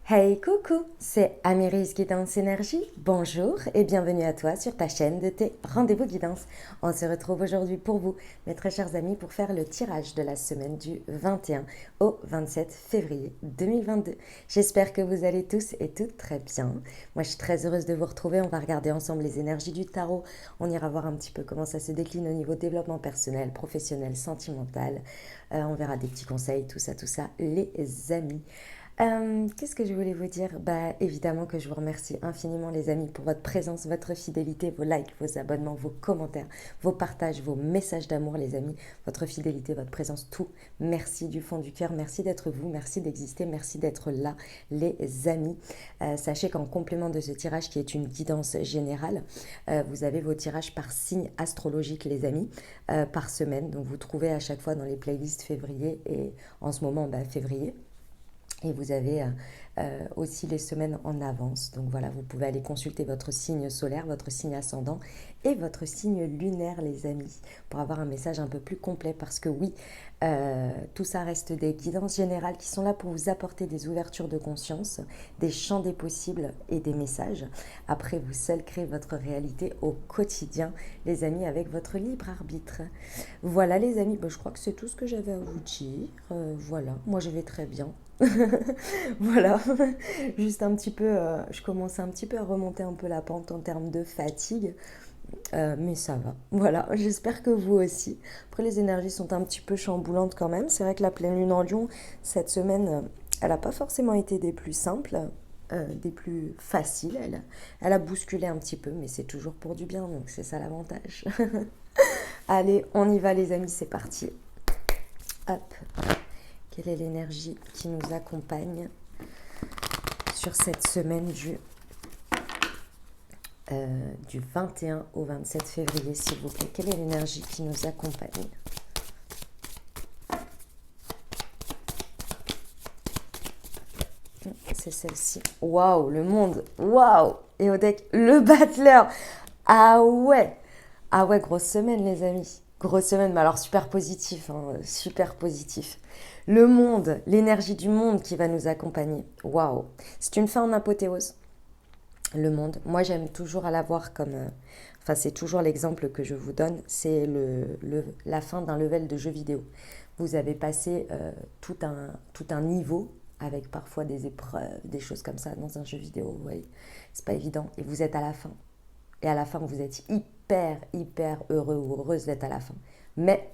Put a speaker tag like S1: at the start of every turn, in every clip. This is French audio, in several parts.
S1: Hey coucou, c'est Améris Guidance Énergie. Bonjour et bienvenue à toi sur ta chaîne de tes rendez-vous guidance. On se retrouve aujourd'hui pour vous, mes très chers amis, pour faire le tirage de la semaine du 21 au 27 février 2022. J'espère que vous allez tous et toutes très bien. Moi, je suis très heureuse de vous retrouver. On va regarder ensemble les énergies du tarot. On ira voir un petit peu comment ça se décline au niveau développement personnel, professionnel, sentimental. On verra des petits conseils, tout ça, les amis. Qu'est-ce que je voulais vous dire? Bah, évidemment que je vous remercie infiniment les amis pour votre présence, votre fidélité, vos likes, vos abonnements, vos commentaires, vos partages, vos messages d'amour les amis, votre fidélité, votre présence, tout. Merci du fond du cœur, merci d'être vous, merci d'exister, merci d'être là les amis. Sachez qu'en complément de ce tirage qui est une guidance générale, vous avez vos tirages par signe astrologique les amis, par semaine. Donc vous trouvez à chaque fois dans les playlists février et en ce moment février. Et vous avez aussi les semaines en avance. Donc voilà, vous pouvez aller consulter votre signe solaire, votre signe ascendant et votre signe lunaire, les amis, pour avoir un message un peu plus complet. Parce que oui, tout ça reste des guidances générales qui sont là pour vous apporter des ouvertures de conscience, des champs des possibles et des messages. Après, vous seul créez votre réalité au quotidien, les amis, avec votre libre arbitre. Voilà, les amis, je crois que c'est tout ce que j'avais à vous dire. Voilà, moi je vais très bien. Voilà, juste un petit peu, je commence un petit peu à remonter un peu la pente en termes de fatigue, mais ça va. Voilà, j'espère que vous aussi. Après, les énergies sont un petit peu chamboulantes quand même. C'est vrai que la pleine lune en Lion, cette semaine, elle n'a pas forcément été des plus simples, des plus faciles. Elle a bousculé un petit peu, mais c'est toujours pour du bien, donc c'est ça l'avantage. Allez, on y va les amis, c'est parti. Hop. Quelle est l'énergie qui nous accompagne sur cette semaine du 21 au 27 février, s'il vous plaît? Quelle est l'énergie qui nous accompagne? C'est celle-ci. Waouh, le monde. Waouh. Et au deck, le battleur. Ah ouais. Ah ouais, grosse semaine, les amis. Grosse semaine, mais alors super positif, hein, super positif. Le monde, l'énergie du monde qui va nous accompagner. Waouh. C'est une fin en apothéose. Le monde. Moi, j'aime toujours à la voir comme... enfin, c'est toujours l'exemple que je vous donne. C'est la fin d'un level de jeu vidéo. Vous avez passé tout un niveau avec parfois des épreuves, des choses comme ça dans un jeu vidéo. Vous voyez, c'est pas évident. Et vous êtes à la fin. Et à la fin, vous êtes hyper heureux ou heureuse d'être à la fin. Mais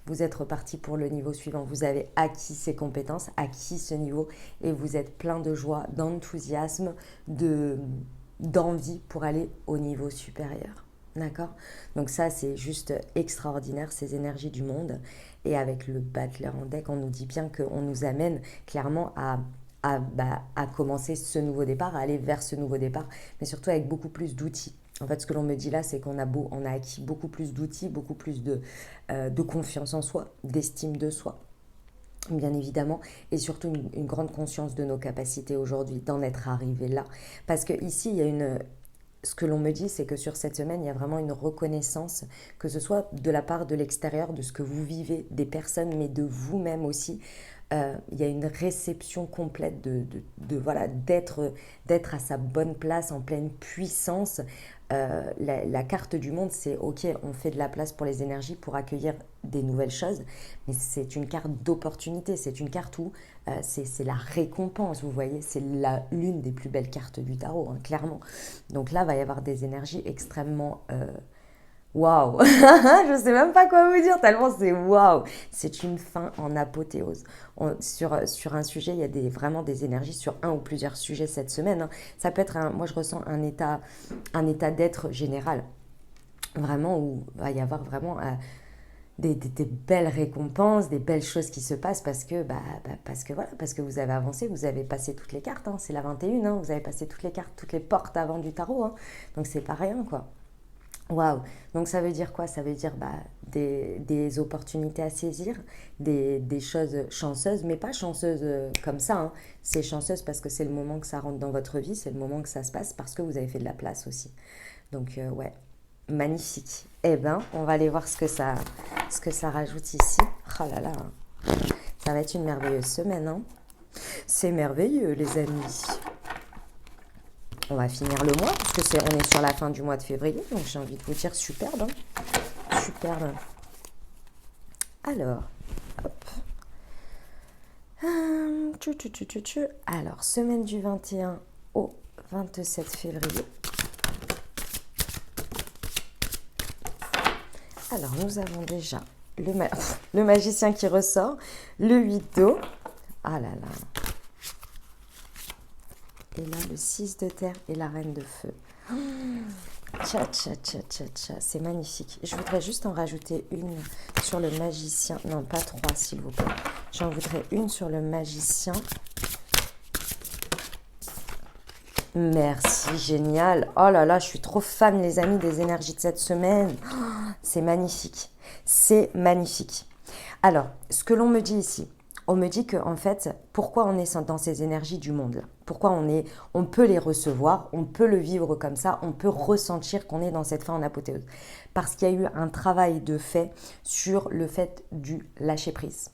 S1: vous êtes reparti pour le niveau suivant. Vous avez acquis ces compétences, acquis ce niveau et vous êtes plein de joie, d'enthousiasme, d'envie pour aller au niveau supérieur. D'accord? Donc ça, c'est juste extraordinaire, ces énergies du monde. Et avec le Battler en deck, on nous dit bien qu'on nous amène clairement à commencer ce nouveau départ, à aller vers ce nouveau départ, mais surtout avec beaucoup plus d'outils. En fait, ce que l'on me dit là, c'est on a acquis beaucoup plus d'outils, beaucoup plus de confiance en soi, d'estime de soi, bien évidemment, et surtout une grande conscience de nos capacités aujourd'hui, d'en être arrivé là. Parce que ici, il y a ce que l'on me dit, c'est que sur cette semaine, il y a vraiment une reconnaissance, que ce soit de la part de l'extérieur, de ce que vous vivez, des personnes, mais de vous-même aussi. Il y a une réception complète voilà, d'être à sa bonne place, en pleine puissance. La carte du monde, c'est ok, on fait de la place pour les énergies, pour accueillir des nouvelles choses, mais c'est une carte d'opportunité, c'est une carte où c'est la récompense, vous voyez, c'est l'une des plus belles cartes du tarot, hein, clairement. Donc là, il va y avoir des énergies extrêmement... waouh. Je sais même pas quoi vous dire, tellement c'est waouh. C'est une fin en apothéose. Sur un sujet, il y a vraiment des énergies sur un ou plusieurs sujets cette semaine, hein. Ça peut être, moi je ressens un état d'être général, vraiment où il va y avoir vraiment des belles récompenses, des belles choses qui se passent parce que vous avez avancé, vous avez passé toutes les cartes, hein. C'est la 21, hein. Vous avez passé toutes les cartes, toutes les portes avant du tarot, hein. Donc c'est pas rien, quoi. Waouh. Donc ça veut dire quoi? Ça veut dire des opportunités à saisir, des choses chanceuses, mais pas chanceuses comme ça, hein. C'est chanceuse parce que c'est le moment que ça rentre dans votre vie, c'est le moment que ça se passe parce que vous avez fait de la place aussi. Donc ouais, magnifique. Eh ben, on va aller voir ce que ça rajoute ici. Oh là là, ça va être une merveilleuse semaine, hein. C'est merveilleux, les amis. On va finir le mois, parce que on est sur la fin du mois de février, donc j'ai envie de vous dire superbe. Hein. Superbe. Alors, hop. Alors, semaine du 21 au 27 février. Alors, nous avons déjà le magicien qui ressort, le 8 d'eau. Ah là là. Et là, le 6 de terre et la reine de feu. Tcha, tcha, tcha, tcha, tcha. C'est magnifique. Je voudrais juste en rajouter une sur le magicien. Non, pas 3, s'il vous plaît. J'en voudrais une sur le magicien. Merci, génial. Oh là là, je suis trop fan, les amis, des énergies de cette semaine. Oh, c'est magnifique. C'est magnifique. Alors, ce que l'on me dit ici, on me dit que en fait, pourquoi on est dans ces énergies du monde là? Pourquoi on peut les recevoir, on peut le vivre comme ça, on peut ressentir qu'on est dans cette fin en apothéose. Parce qu'il y a eu un travail de fait sur le fait du lâcher prise.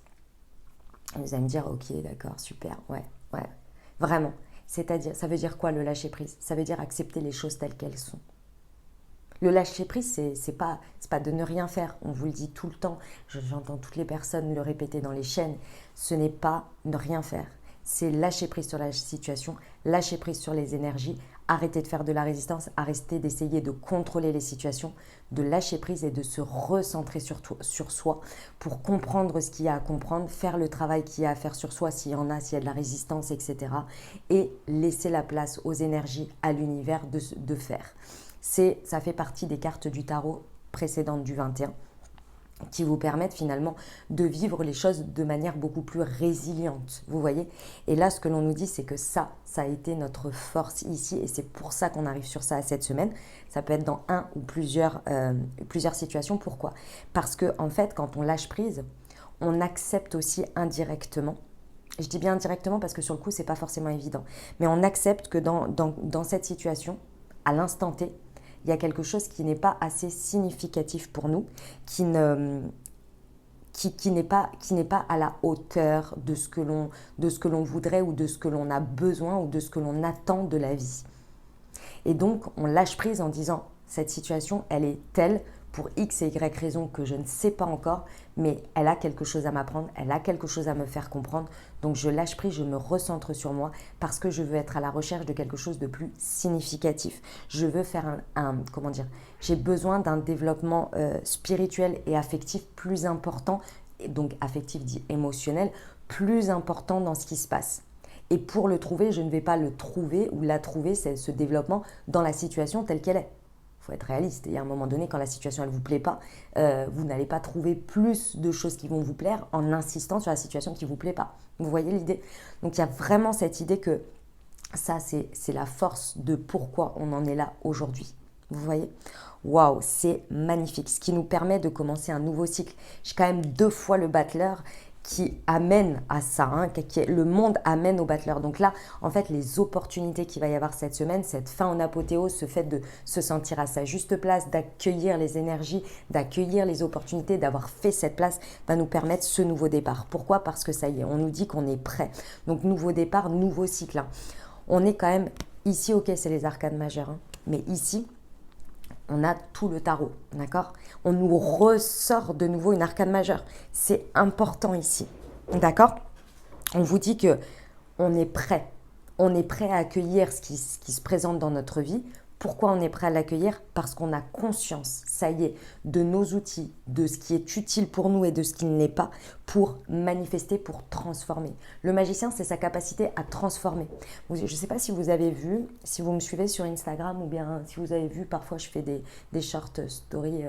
S1: Vous allez me dire, ok, d'accord, super, ouais, vraiment. C'est-à-dire, ça veut dire quoi le lâcher prise? Ça veut dire accepter les choses telles qu'elles sont. Le lâcher prise, c'est pas de ne rien faire. On vous le dit tout le temps. J'entends toutes les personnes le répéter dans les chaînes. Ce n'est pas ne rien faire. C'est lâcher prise sur la situation, lâcher prise sur les énergies, arrêter de faire de la résistance, arrêter d'essayer de contrôler les situations, de lâcher prise et de se recentrer sur soi pour comprendre ce qu'il y a à comprendre, faire le travail qu'il y a à faire sur soi s'il y en a, s'il y a de la résistance, etc. Et laisser la place aux énergies, à l'univers de faire. Ça fait partie des cartes du tarot précédentes du 21 qui vous permettent finalement de vivre les choses de manière beaucoup plus résiliente, vous voyez. Et là, ce que l'on nous dit, c'est que ça a été notre force ici et c'est pour ça qu'on arrive sur ça cette semaine. Ça peut être dans un ou plusieurs situations. Pourquoi? Parce que en fait, quand on lâche prise, on accepte aussi indirectement. Je dis bien indirectement parce que sur le coup, c'est pas forcément évident. Mais on accepte que dans cette situation, à l'instant T, il y a quelque chose qui n'est pas assez significatif pour nous, qui n'est pas à la hauteur de ce que l'on voudrait ou de ce que l'on a besoin ou de ce que l'on attend de la vie. Et donc, on lâche prise en disant, cette situation, elle est telle pour X et Y raison que je ne sais pas encore, mais elle a quelque chose à m'apprendre, elle a quelque chose à me faire comprendre. Donc je lâche prise, je me recentre sur moi parce que je veux être à la recherche de quelque chose de plus significatif. Je veux faire comment dire, j'ai besoin d'un développement spirituel et affectif plus important, et donc affectif dit émotionnel, plus important dans ce qui se passe. Et pour le trouver, je ne vais pas le trouver ou la trouver, c'est ce développement dans la situation telle qu'elle est. Il faut être réaliste. Et à un moment donné, quand la situation ne vous plaît pas, vous n'allez pas trouver plus de choses qui vont vous plaire en insistant sur la situation qui ne vous plaît pas. Vous voyez l'idée? Donc il y a vraiment cette idée que ça, c'est la force de pourquoi on en est là aujourd'hui. Vous voyez? Waouh, c'est magnifique. Ce qui nous permet de commencer un nouveau cycle. J'ai quand même 2 fois le battleur qui amène à ça, hein, le monde amène au battleur. Donc là, en fait, les opportunités qu'il va y avoir cette semaine, cette fin en apothéose, ce fait de se sentir à sa juste place, d'accueillir les énergies, d'accueillir les opportunités, d'avoir fait cette place, va nous permettre ce nouveau départ. Pourquoi? Parce que ça y est, on nous dit qu'on est prêt. Donc nouveau départ, nouveau cycle. Hein. On est quand même, ici, ok, c'est les arcanes majeures, hein, mais ici, on a tout le tarot, d'accord? On nous ressort de nouveau une arcane majeure. C'est important ici, d'accord? On vous dit que on est prêt. On est prêt à accueillir ce qui se présente dans notre vie. Pourquoi on est prêt à l'accueillir? Parce qu'on a conscience, ça y est, de nos outils, de ce qui est utile pour nous et de ce qui ne l'est pas, pour manifester, pour transformer. Le magicien, c'est sa capacité à transformer. Je ne sais pas si vous avez vu, si vous me suivez sur Instagram ou bien si vous avez vu, parfois je fais des short stories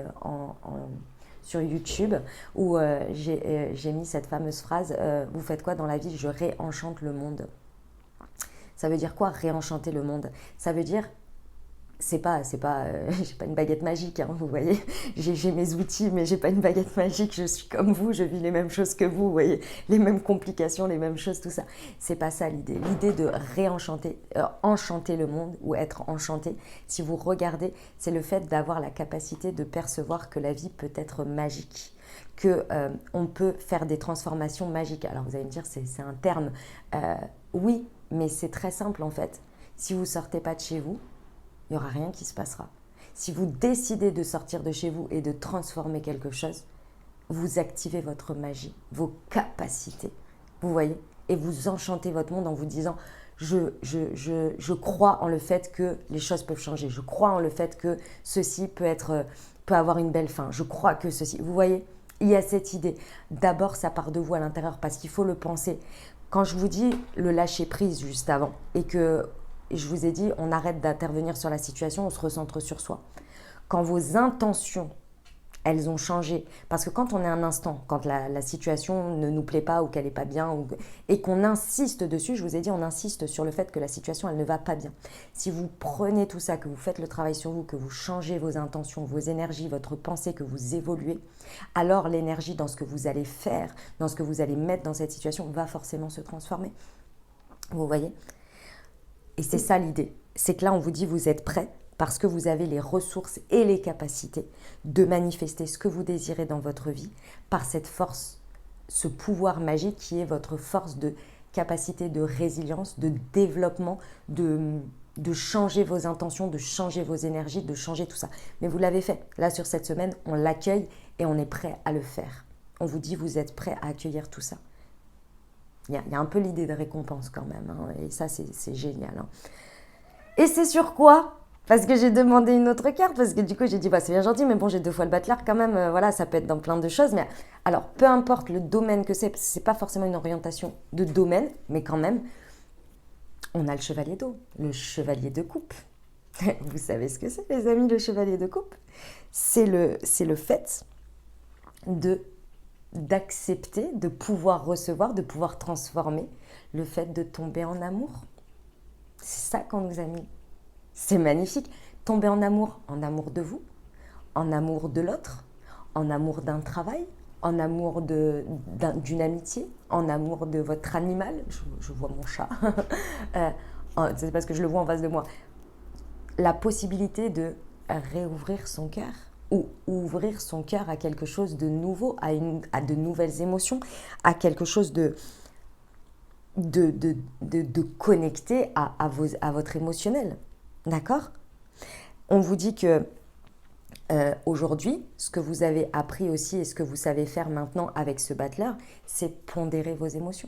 S1: sur YouTube où j'ai mis cette fameuse phrase « Vous faites quoi dans la vie? Je réenchante le monde ». Ça veut dire quoi, réenchanter le monde? Ça veut dire... j'ai pas une baguette magique, hein, vous voyez. J'ai mes outils, mais j'ai pas une baguette magique. Je suis comme vous, je vis les mêmes choses que vous, voyez, les mêmes complications, les mêmes choses, tout ça. C'est pas ça l'idée. L'idée de réenchanter, enchanter le monde ou être enchanté. Si vous regardez, c'est le fait d'avoir la capacité de percevoir que la vie peut être magique. que on peut faire des transformations magiques. Alors vous allez me dire, c'est un terme. Oui, mais c'est très simple en fait. Si vous ne sortez pas de chez vous, il n'y aura rien qui se passera. Si vous décidez de sortir de chez vous et de transformer quelque chose, vous activez votre magie, vos capacités. Vous voyez? Et vous enchantez votre monde en vous disant je crois en le fait que les choses peuvent changer. Je crois en le fait que ceci peut avoir une belle fin. Je crois que ceci... Vous voyez? Il y a cette idée. D'abord, ça part de vous à l'intérieur parce qu'il faut le penser. Quand je vous dis le lâcher prise juste avant et que je vous ai dit on arrête d'intervenir sur la situation, on se recentre sur soi. Quand vos intentions elles ont changé. Parce que quand on est un instant, quand la situation ne nous plaît pas ou qu'elle n'est pas bien, et qu'on insiste dessus, je vous ai dit, on insiste sur le fait que la situation, elle ne va pas bien. Si vous prenez tout ça, que vous faites le travail sur vous, que vous changez vos intentions, vos énergies, votre pensée, que vous évoluez, alors l'énergie dans ce que vous allez faire, dans ce que vous allez mettre dans cette situation, va forcément se transformer. Vous voyez? Et c'est ça l'idée. C'est que là, on vous dit, vous êtes prêts parce que vous avez les ressources et les capacités de manifester ce que vous désirez dans votre vie par cette force, ce pouvoir magique qui est votre force de capacité de résilience, de développement, de changer vos intentions, de changer vos énergies, de changer tout ça. Mais vous l'avez fait. Là, sur cette semaine, on l'accueille et on est prêt à le faire. On vous dit, vous êtes prêt à accueillir tout ça. Il y a un peu l'idée de récompense quand même. Hein, et ça, c'est génial. Hein. Et c'est sur quoi ? Parce que j'ai demandé une autre carte, parce que du coup j'ai dit, bah, c'est bien gentil, mais bon, j'ai 2 fois le battleur quand même, voilà, ça peut être dans plein de choses. Mais alors, peu importe le domaine que c'est pas forcément une orientation de domaine, mais quand même, on a le chevalier d'eau, le chevalier de coupe. Vous savez ce que c'est, les amis, le chevalier de coupe? C'est le fait d'accepter, de pouvoir recevoir, de pouvoir transformer, le fait de tomber en amour. C'est ça qu'on nous a mis. C'est magnifique. Tomber en amour de vous, en amour de l'autre, en amour d'un travail, en amour d'une amitié, en amour de votre animal. Je vois mon chat. C'est parce que je le vois en face de moi. La possibilité de réouvrir son cœur ou ouvrir son cœur à quelque chose de nouveau, à de nouvelles émotions, à quelque chose de connecté à votre émotionnel. D'accord? On vous dit que aujourd'hui, ce que vous avez appris aussi et ce que vous savez faire maintenant avec ce battleur, c'est pondérer vos émotions.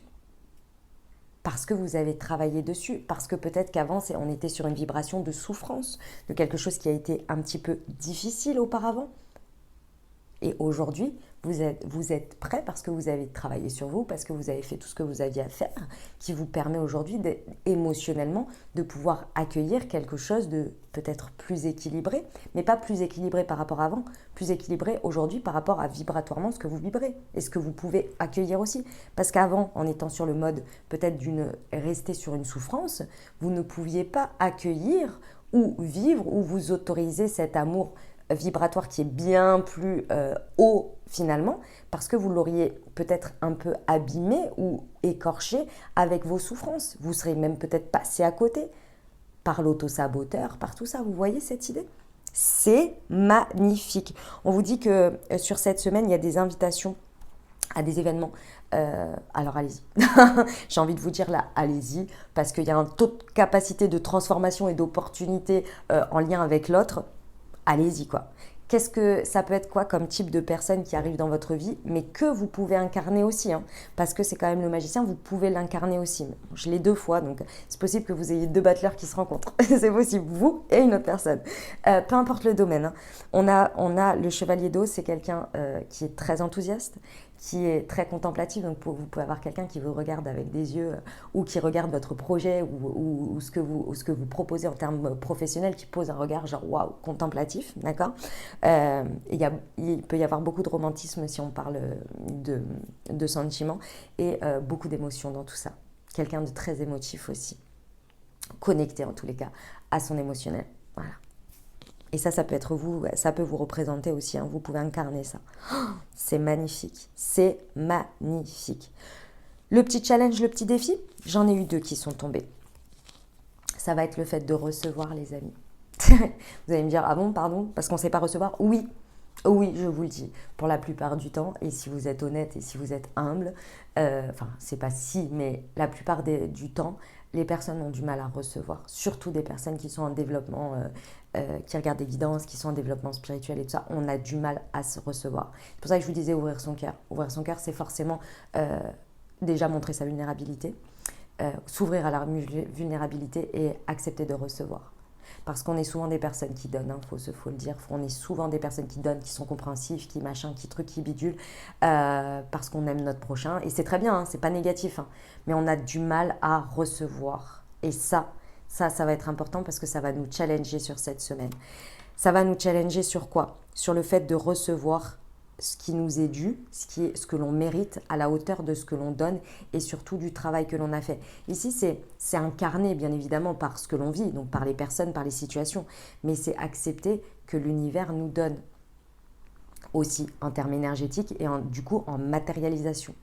S1: Parce que vous avez travaillé dessus, parce que peut-être qu'avant, on était sur une vibration de souffrance, de quelque chose qui a été un petit peu difficile auparavant. Et aujourd'hui, vous êtes prêt parce que vous avez travaillé sur vous, parce que vous avez fait tout ce que vous aviez à faire, qui vous permet aujourd'hui émotionnellement de pouvoir accueillir quelque chose de peut-être plus équilibré, mais pas plus équilibré par rapport à avant, plus équilibré aujourd'hui par rapport à vibratoirement ce que vous vibrez et ce que vous pouvez accueillir aussi. Parce qu'avant, en étant sur le mode peut-être rester sur une souffrance, vous ne pouviez pas accueillir ou vivre ou vous autoriser cet amour vibratoire qui est bien plus haut finalement, parce que vous l'auriez peut-être un peu abîmé ou écorché avec vos souffrances. Vous serez même peut-être passé à côté par l'auto-saboteur, par tout ça. Vous voyez cette idée? C'est magnifique. On vous dit que sur cette semaine, il y a des invitations à des événements. Alors allez-y. J'ai envie de vous dire là, allez-y, parce qu'il y a un taux de capacité de transformation et d'opportunité en lien avec l'autre. Allez-y quoi. Qu'est-ce que ça peut être quoi comme type de personne qui arrive dans votre vie, mais que vous pouvez incarner aussi, hein, parce que c'est quand même le magicien, vous pouvez l'incarner aussi. Je l'ai 2 fois, donc c'est possible que vous ayez 2 battleurs qui se rencontrent. C'est possible, vous et une autre personne. Peu importe le domaine. Hein. On a le chevalier d'eau, c'est quelqu'un qui est très enthousiaste, qui est très contemplatif, donc vous pouvez avoir quelqu'un qui vous regarde avec des yeux ou qui regarde votre projet ou ce que vous proposez en termes professionnels, qui pose un regard genre waouh, contemplatif, d'accord. Il peut y avoir beaucoup de romantisme si on parle de sentiments et beaucoup d'émotions dans tout ça. Quelqu'un de très émotif aussi, connecté en tous les cas à son émotionnel, voilà. Et ça peut être vous, ça peut vous représenter aussi, hein, vous pouvez incarner ça. Oh, c'est magnifique, c'est magnifique. Le petit challenge, le petit défi, j'en ai eu 2 qui sont tombés. Ça va être le fait de recevoir, les amis. Vous allez me dire, ah bon, pardon, parce qu'on ne sait pas recevoir? Oui, Oui, je vous le dis, pour la plupart du temps, et si vous êtes honnête et si vous êtes humble, enfin, c'est pas si, mais la plupart du temps, les personnes ont du mal à recevoir, surtout des personnes qui sont en développement, qui regardent des guidances, qui sont en développement spirituel et tout ça, on a du mal à se recevoir. C'est pour ça que je vous disais ouvrir son cœur. Ouvrir son cœur, c'est forcément déjà montrer sa vulnérabilité, s'ouvrir à la vulnérabilité et accepter de recevoir. Parce qu'on est souvent des personnes qui donnent, hein, faut le dire. On est souvent des personnes qui donnent, qui sont compréhensifs, qui machin, qui truc, qui bidule, parce qu'on aime notre prochain. Et c'est très bien, hein, c'est pas négatif, hein, mais on a du mal à recevoir. Et ça va être important parce que ça va nous challenger sur cette semaine. Ça va nous challenger sur quoi? Sur le fait de recevoir ce qui nous est dû, ce que l'on mérite à la hauteur de ce que l'on donne et surtout du travail que l'on a fait. Ici, c'est incarné bien évidemment par ce que l'on vit, donc par les personnes, par les situations, mais c'est accepter que l'univers nous donne aussi en termes énergétiques et du coup en matérialisation.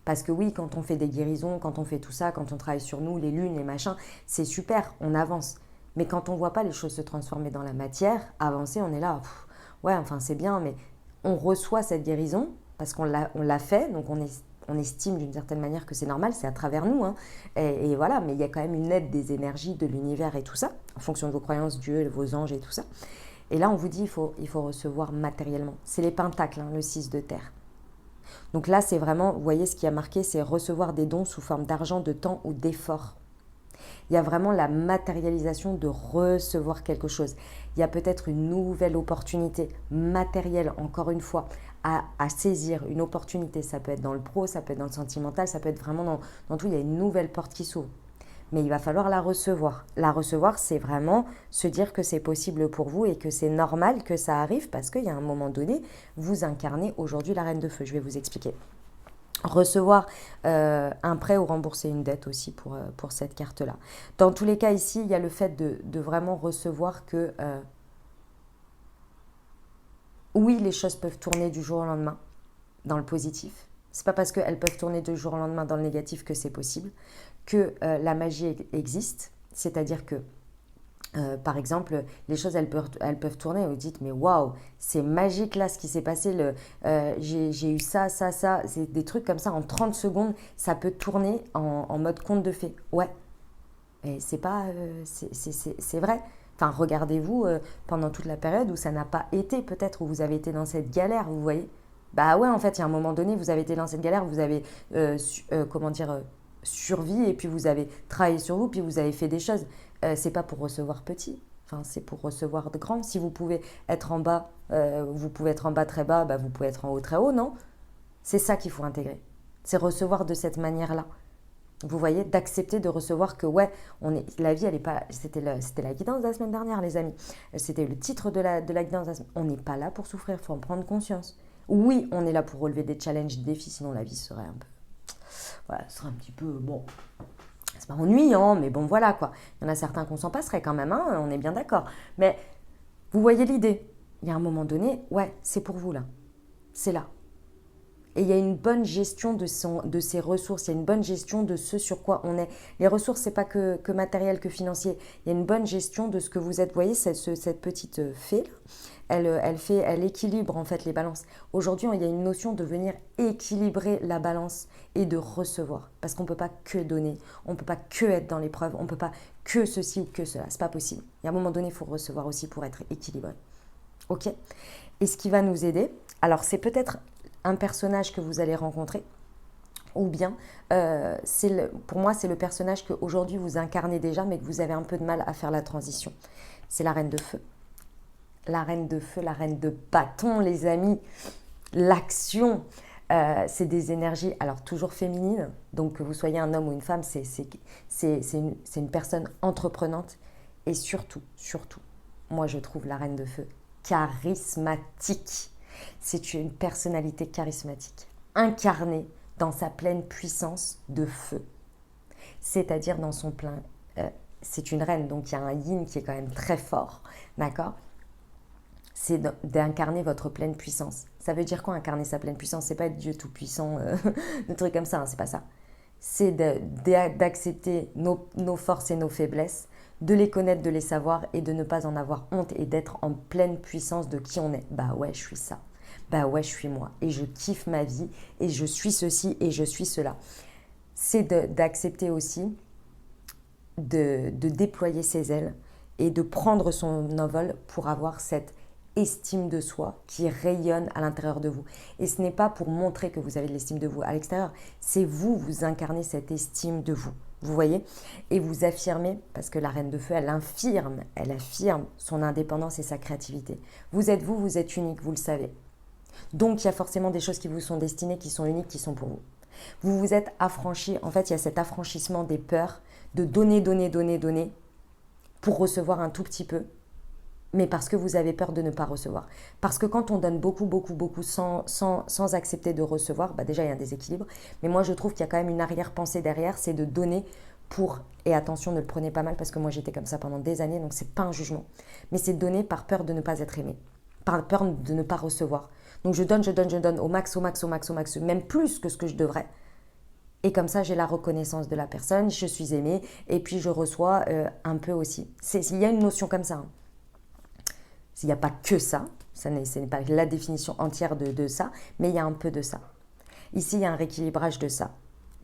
S1: Parce que oui, quand on fait des guérisons, quand on fait tout ça, quand on travaille sur nous, les lunes, les machins, c'est super, on avance. Mais quand on ne voit pas les choses se transformer dans la matière, avancer, on est là, ouais, enfin c'est bien, mais on reçoit cette guérison parce qu'on l'a fait, donc on estime d'une certaine manière que c'est normal, c'est à travers nous, hein, et voilà, mais il y a quand même une aide des énergies de l'univers et tout ça, en fonction de vos croyances, Dieu, vos anges et tout ça. Et là, on vous dit, il faut recevoir matériellement. C'est les pentacles, hein, le 6 de terre. Donc là, c'est vraiment, vous voyez ce qui a marqué, c'est recevoir des dons sous forme d'argent, de temps ou d'effort. Il y a vraiment la matérialisation de recevoir quelque chose. Il y a peut-être une nouvelle opportunité matérielle, encore une fois, à saisir. Une opportunité, ça peut être dans le pro, ça peut être dans le sentimental, ça peut être vraiment dans tout. Il y a une nouvelle porte qui s'ouvre. Mais il va falloir la recevoir. La recevoir, c'est vraiment se dire que c'est possible pour vous et que c'est normal que ça arrive parce qu'il y a un moment donné, vous incarnez aujourd'hui la Reine de Feu. Je vais vous expliquer. Recevoir un prêt ou rembourser une dette aussi pour cette carte-là. Dans tous les cas, ici, il y a le fait de vraiment recevoir que oui, les choses peuvent tourner du jour au lendemain dans le positif. C'est pas parce qu'elles peuvent tourner du jour au lendemain dans le négatif que c'est possible, que la magie existe. C'est-à-dire que par exemple, les choses, elles peuvent tourner et vous dites, mais waouh, c'est magique là ce qui s'est passé, j'ai eu ça, ça, ça, c'est des trucs comme ça, en 30 secondes, ça peut tourner en mode conte de fées. Ouais, et c'est pas, c'est vrai. Enfin, regardez-vous pendant toute la période où ça n'a pas été, peut-être, où vous avez été dans cette galère, vous voyez. Bah ouais, en fait, il y a un moment donné, vous avez été dans cette galère, vous avez, comment dire, survie, et puis vous avez travaillé sur vous, puis vous avez fait des choses. C'est pas pour recevoir petit, enfin, c'est pour recevoir de grand. Si vous pouvez être en bas, vous pouvez être en bas très bas, bah, vous pouvez être en haut très haut, non? C'est ça qu'il faut intégrer. C'est recevoir de cette manière-là. Vous voyez, d'accepter de recevoir que ouais, la vie, elle est pas. C'était la guidance de la semaine dernière, les amis. C'était le titre de la guidance de la semaine. On n'est pas là pour souffrir, il faut en prendre conscience. Oui, on est là pour relever des challenges, des défis, sinon la vie serait un peu. Voilà, ce serait un petit peu. Bon, c'est pas ennuyant, mais bon, voilà quoi. Il y en a certains qu'on s'en passerait quand même, hein, on est bien d'accord. Mais vous voyez l'idée. Il y a un moment donné, ouais, c'est pour vous là. C'est là. Et il y a une bonne gestion de ses ressources, il y a une bonne gestion de ce sur quoi on est. Les ressources, c'est pas que matériel, que financier. Il y a une bonne gestion de ce que vous êtes. Vous voyez, cette petite fée, elle équilibre en fait les balances. Aujourd'hui, il y a une notion de venir équilibrer la balance et de recevoir. Parce qu'on ne peut pas que donner, on ne peut pas que être dans l'épreuve, on ne peut pas que ceci ou que cela. C'est pas possible. Il y a un moment donné, il faut recevoir aussi pour être équilibré. Ok? Et ce qui va nous aider, alors c'est peut-être un personnage que vous allez rencontrer, ou bien pour moi c'est le personnage qu'aujourd'hui vous incarnez déjà mais que vous avez un peu de mal à faire la transition. C'est la Reine de Feu. La Reine de Feu, la Reine de Bâton, les amis. L'action, c'est des énergies, alors toujours féminines, donc que vous soyez un homme ou une femme, c'est une personne entreprenante et surtout, moi je trouve la Reine de Feu charismatique. C'est une personnalité charismatique, incarnée dans sa pleine puissance de feu, c'est-à-dire dans son plein. C'est une reine, donc il y a un yin qui est quand même très fort, d'accord? C'est d'incarner votre pleine puissance. Ça veut dire quoi incarner sa pleine puissance? C'est pas être Dieu tout puissant, des trucs comme ça, hein, c'est pas ça. c'est d'accepter nos forces et nos faiblesses, de les connaître, de les savoir et de ne pas en avoir honte et d'être en pleine puissance de qui on est. Bah ouais, je suis ça. Bah ouais, je suis moi. Et je kiffe ma vie et je suis ceci et je suis cela. C'est d'accepter aussi de déployer ses ailes et de prendre son envol pour avoir cette estime de soi qui rayonne à l'intérieur de vous. Et ce n'est pas pour montrer que vous avez de l'estime de vous à l'extérieur, c'est vous, vous incarnez cette estime de vous. Vous voyez? Et vous affirmez, parce que la Reine de Feu, elle affirme son indépendance et sa créativité. Vous êtes unique, vous le savez. Donc il y a forcément des choses qui vous sont destinées, qui sont uniques, qui sont pour vous. Vous vous êtes affranchi, en fait il y a cet affranchissement des peurs de donner pour recevoir un tout petit peu, mais parce que vous avez peur de ne pas recevoir. Parce que quand on donne beaucoup sans accepter de recevoir, bah déjà il y a un déséquilibre, mais moi je trouve qu'il y a quand même une arrière-pensée derrière, c'est de donner pour, et attention ne le prenez pas mal parce que moi j'étais comme ça pendant des années, donc c'est pas un jugement, mais c'est donner par peur de ne pas être aimé, par peur de ne pas recevoir. Donc je donne au max, même plus que ce que je devrais. Et comme ça, j'ai la reconnaissance de la personne, je suis aimée, et puis je reçois un peu aussi. Il y a une notion comme ça. Hein. Il n'y a pas que ça, ce n'est pas la définition entière de ça, mais il y a un peu de ça. Ici, il y a un rééquilibrage de ça.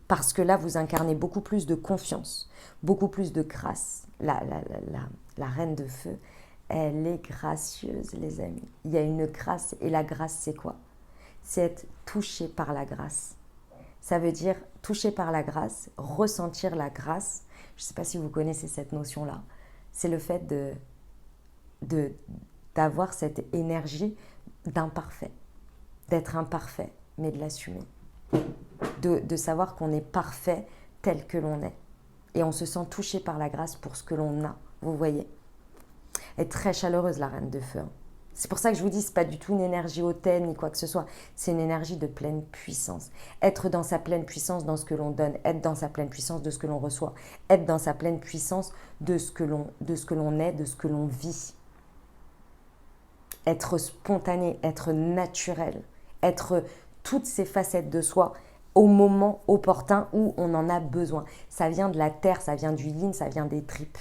S1: Parce que là, vous incarnez beaucoup plus de confiance, beaucoup plus de grâce. La Reine de Feu, elle est gracieuse, les amis. Il y a une grâce, et la grâce, c'est quoi? C'est être touché par la grâce. Ça veut dire toucher par la grâce, ressentir la grâce. Je ne sais pas si vous connaissez cette notion-là. C'est le fait d'avoir cette énergie d'imparfait, d'être imparfait, mais de l'assumer. De savoir qu'on est parfait tel que l'on est. Et on se sent touché par la grâce pour ce que l'on a, vous voyez. Elle est très chaleureuse, la Reine de Feu. C'est pour ça que je vous dis, ce n'est pas du tout une énergie hautaine ni quoi que ce soit. C'est une énergie de pleine puissance. Être dans sa pleine puissance dans ce que l'on donne. Être dans sa pleine puissance de ce que l'on reçoit. Être dans sa pleine puissance de ce que l'on est, de ce que l'on vit. Être spontané, être naturel. Être toutes ces facettes de soi au moment opportun où on en a besoin. Ça vient de la terre, ça vient du yin, ça vient des tripes.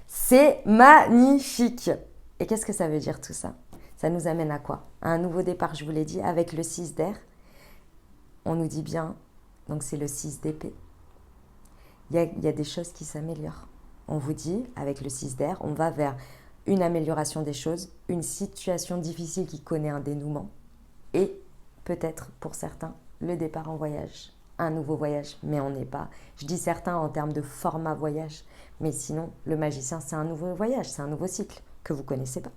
S1: C'est magnifique. Et qu'est-ce que ça veut dire tout ça? Ça nous amène à quoi? À un nouveau départ, je vous l'ai dit, avec le 6 d'air. On nous dit bien, donc c'est le 6 d'épée. Il y a des choses qui s'améliorent. On vous dit, avec le 6 d'air, on va vers une amélioration des choses, une situation difficile qui connaît un dénouement et peut-être pour certains, le départ en voyage. Un nouveau voyage, mais on n'est pas... Je dis certains en termes de format voyage, mais sinon, le magicien, c'est un nouveau voyage, c'est un nouveau cycle que vous ne connaissez pas,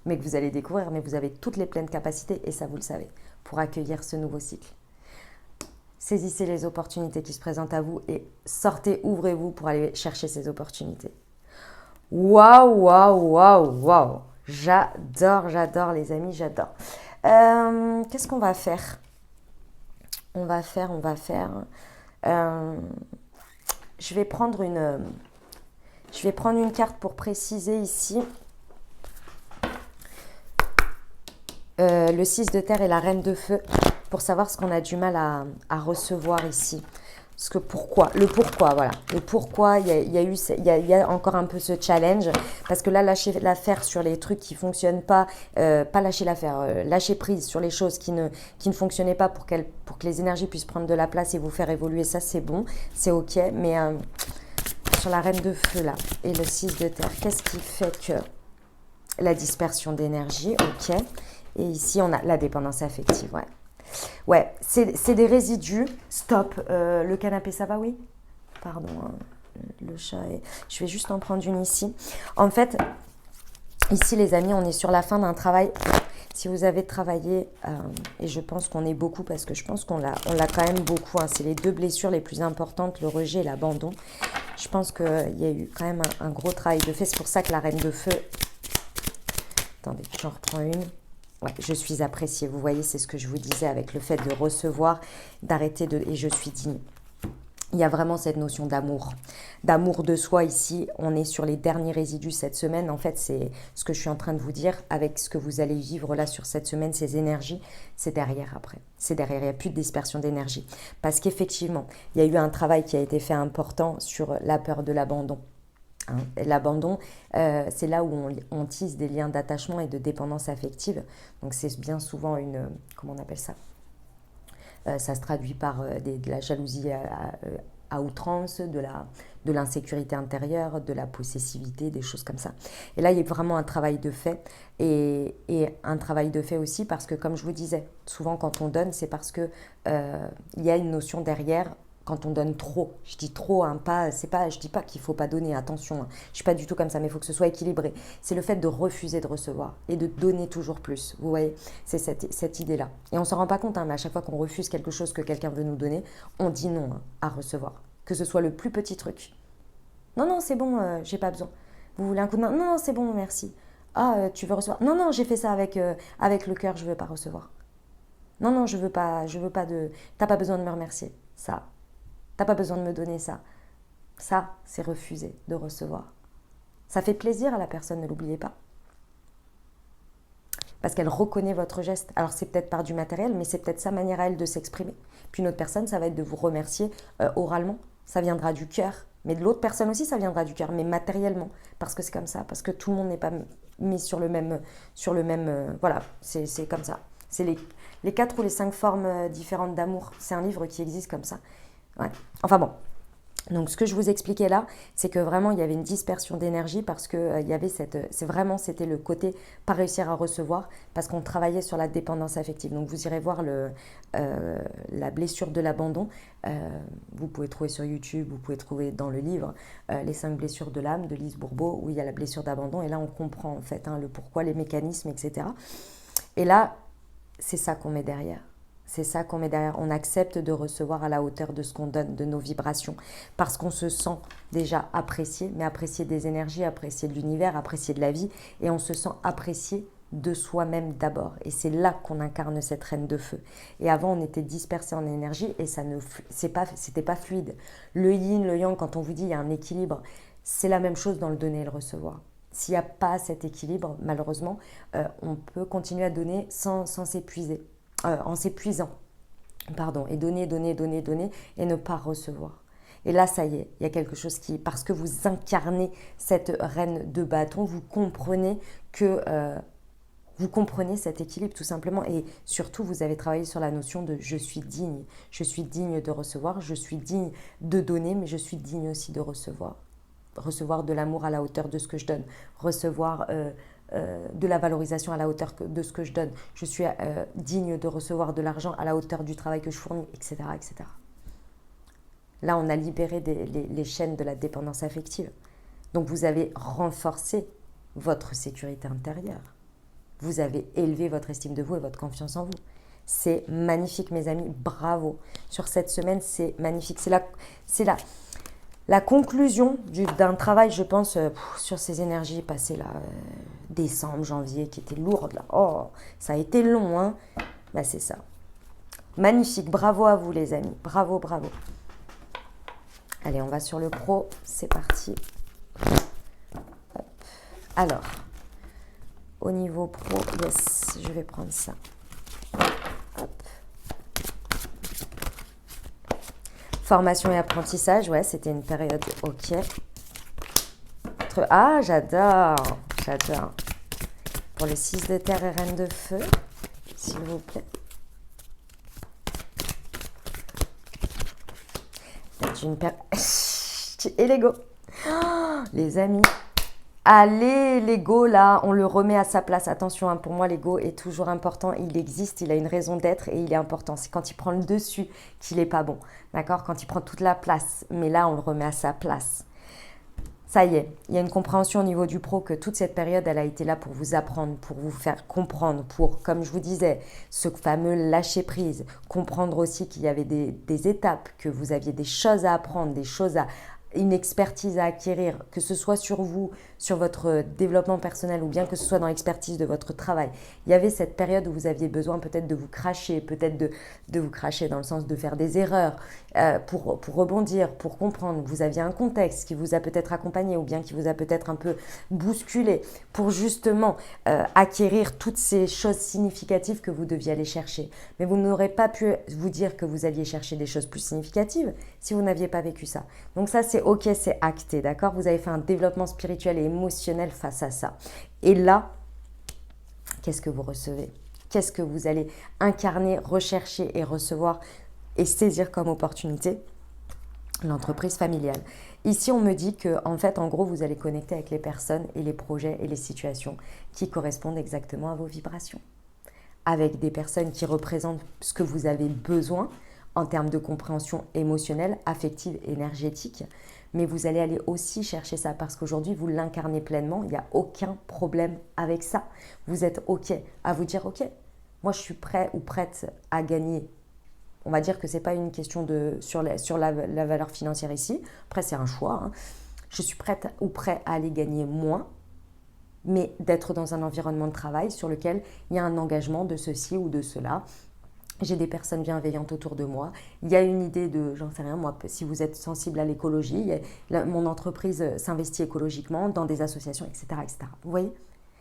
S1: mais que vous allez découvrir, mais vous avez toutes les pleines capacités, et ça vous le savez, pour accueillir ce nouveau cycle. Saisissez les opportunités qui se présentent à vous et sortez, ouvrez-vous pour aller chercher ces opportunités. Waouh. J'adore les amis, j'adore. Qu'est-ce qu'on va faire? On va faire. Je vais prendre une carte pour préciser ici. Le 6 de terre et la Reine de Feu pour savoir ce qu'on a du mal à recevoir ici. Le pourquoi, voilà. Le pourquoi, il y a encore un peu ce challenge. Parce que là, lâcher l'affaire sur les trucs qui ne fonctionnent pas, pas lâcher l'affaire, lâcher prise sur les choses qui ne fonctionnaient pas pour que les énergies puissent prendre de la place et vous faire évoluer, ça c'est bon, c'est ok. Mais sur la Reine de Feu là et le 6 de terre, qu'est-ce qui fait que la dispersion d'énergie, ok. Et ici, on a la dépendance affective, ouais. Ouais, c'est des résidus. Stop. Le canapé, ça va, oui? Pardon, hein, le chat est... Je vais juste en prendre une ici. En fait, ici, les amis, on est sur la fin d'un travail. Si vous avez travaillé, et je pense qu'on est beaucoup, parce que je pense qu'on l'a quand même beaucoup. Hein, c'est les deux blessures les plus importantes, le rejet et l'abandon. Je pense qu'il y a eu quand même un gros travail de fait. C'est pour ça que la Reine de Feu... Attendez, j'en reprends une. Ouais, je suis appréciée. Vous voyez, c'est ce que je vous disais avec le fait de recevoir, d'arrêter de... Et je suis digne. il y a vraiment cette notion d'amour de soi ici. On est sur les derniers résidus cette semaine. En fait, c'est ce que je suis en train de vous dire avec ce que vous allez vivre là sur cette semaine, ces énergies, c'est derrière après. C'est derrière, il n'y a plus de dispersion d'énergie. Parce qu'effectivement, il y a eu un travail qui a été fait important sur la peur de l'abandon. Hein. L'abandon, c'est là où on tisse des liens d'attachement et de dépendance affective. Donc c'est bien souvent comment on appelle ça, ça se traduit par de la jalousie à outrance, de l'insécurité intérieure, de la possessivité, des choses comme ça. Et là, il y a vraiment un travail de fait. Et un travail de fait aussi parce que, comme je vous disais, souvent quand on donne, c'est parce que il y a une notion derrière. Quand on donne trop, je dis trop, hein, je dis pas qu'il faut pas donner, attention, hein, je suis pas du tout comme ça, mais il faut que ce soit équilibré. C'est le fait de refuser de recevoir et de donner toujours plus. Vous voyez, c'est cette idée-là. Et on s'en rend pas compte, hein, mais à chaque fois qu'on refuse quelque chose que quelqu'un veut nous donner, on dit non hein, à recevoir. Que ce soit le plus petit truc. Non, non, c'est bon, j'ai pas besoin. Vous voulez un coup de main? Non, non, c'est bon, merci. Ah, tu veux recevoir? Non, non, j'ai fait ça avec le cœur, je veux pas recevoir. Non, non, je veux pas de. T'as pas besoin de me remercier. Ça. T'as pas besoin de me donner ça. Ça, c'est refuser de recevoir. Ça fait plaisir à la personne, ne l'oubliez pas. Parce qu'elle reconnaît votre geste. Alors c'est peut-être par du matériel, mais c'est peut-être sa manière à elle de s'exprimer. Puis une autre personne, ça va être de vous remercier oralement. Ça viendra du cœur. Mais de l'autre personne aussi, ça viendra du cœur, mais matériellement. Parce que c'est comme ça. Parce que tout le monde n'est pas mis sur le même... voilà, c'est comme ça. C'est les 4 ou les 5 formes différentes d'amour. C'est un livre qui existe comme ça. Ouais. Enfin bon. Donc ce que je vous expliquais là, c'est que vraiment il y avait une dispersion d'énergie parce que il y avait c'était le côté pas réussir à recevoir parce qu'on travaillait sur la dépendance affective. Donc vous irez voir la blessure de l'abandon. Vous pouvez trouver sur YouTube, vous pouvez trouver dans le livre les 5 blessures de l'âme de Lise Bourbeau où il y a la blessure d'abandon et là on comprend en fait le pourquoi, les mécanismes, etc. Et là c'est ça qu'on met derrière. C'est ça qu'on met derrière. On accepte de recevoir à la hauteur de ce qu'on donne, de nos vibrations. Parce qu'on se sent déjà apprécié, mais apprécié des énergies, apprécié de l'univers, apprécié de la vie. Et on se sent apprécié de soi-même d'abord. Et c'est là qu'on incarne cette reine de feu. Et avant, on était dispersé en énergie et c'était pas fluide. Le yin, le yang, quand on vous dit il y a un équilibre, c'est la même chose dans le donner et le recevoir. S'il n'y a pas cet équilibre, malheureusement, on peut continuer à donner sans s'épuiser. En s'épuisant, et donner, et ne pas recevoir. Et là, ça y est, il y a quelque chose parce que vous incarnez cette reine de bâton, vous comprenez cet équilibre tout simplement. Et surtout, vous avez travaillé sur la notion de je suis digne de recevoir, je suis digne de donner, mais je suis digne aussi de recevoir. Recevoir de l'amour à la hauteur de ce que je donne, recevoir de la valorisation à la hauteur de ce que je donne. Je suis digne de recevoir de l'argent à la hauteur du travail que je fournis, etc. etc. Là, on a libéré les chaînes de la dépendance affective. Donc, vous avez renforcé votre sécurité intérieure. Vous avez élevé votre estime de vous et votre confiance en vous. C'est magnifique, mes amis. Bravo. Sur cette semaine, c'est magnifique. C'est la conclusion d'un travail, je pense, sur ces énergies passées là, décembre, janvier, qui étaient lourdes là. Oh, ça a été long, hein. Bah, c'est ça. Magnifique, bravo à vous les amis, bravo, bravo. Allez, on va sur le pro, c'est parti. Hop. Alors, au niveau pro, yes, je vais prendre ça. Hop. Formation et apprentissage, ouais, c'était une période ok. Ah, j'adore. Pour les 6 de terre et reine de feu, s'il vous plaît. Et l'ego. Oh, les amis. Allez, l'ego, là, on le remet à sa place. Attention, hein, pour moi, l'ego est toujours important. Il existe, il a une raison d'être et il est important. C'est quand il prend le dessus qu'il n'est pas bon. D'accord? Quand il prend toute la place. Mais là, on le remet à sa place. Ça y est, il y a une compréhension au niveau du pro que toute cette période, elle a été là pour vous apprendre, pour vous faire comprendre, pour, comme je vous disais, ce fameux lâcher prise. Comprendre aussi qu'il y avait des étapes, que vous aviez des choses à apprendre, une expertise à acquérir, que ce soit sur vous, sur votre développement personnel ou bien que ce soit dans l'expertise de votre travail. Il y avait cette période où vous aviez besoin peut-être de vous cracher, peut-être de vous cracher dans le sens de faire des erreurs, pour rebondir, pour comprendre, vous aviez un contexte qui vous a peut-être accompagné ou bien qui vous a peut-être un peu bousculé pour justement acquérir toutes ces choses significatives que vous deviez aller chercher. Mais vous n'aurez pas pu vous dire que vous alliez chercher des choses plus significatives si vous n'aviez pas vécu ça. Donc ça, c'est ok, c'est acté, d'accord? Vous avez fait un développement spirituel et émotionnel face à ça. Et là, qu'est-ce que vous recevez? Qu'est-ce que vous allez incarner, rechercher et recevoir et saisir comme opportunité? L'entreprise familiale. Ici, on me dit que, en fait, en gros, vous allez connecter avec les personnes et les projets et les situations qui correspondent exactement à vos vibrations. Avec des personnes qui représentent ce que vous avez besoin en termes de compréhension émotionnelle, affective, énergétique. Mais vous allez aller aussi chercher ça parce qu'aujourd'hui, vous l'incarnez pleinement. Il n'y a aucun problème avec ça. Vous êtes OK à vous dire, OK, moi, je suis prêt ou prête à gagner. On va dire que ce n'est pas une question sur la valeur financière ici. Après, c'est un choix. Hein. Je suis prête ou prêt à aller gagner moins, mais d'être dans un environnement de travail sur lequel il y a un engagement de ceci ou de cela. J'ai des personnes bienveillantes autour de moi. Il y a une idée de, j'en sais rien, moi, si vous êtes sensible à l'écologie, mon entreprise s'investit écologiquement dans des associations, etc., etc. Vous voyez,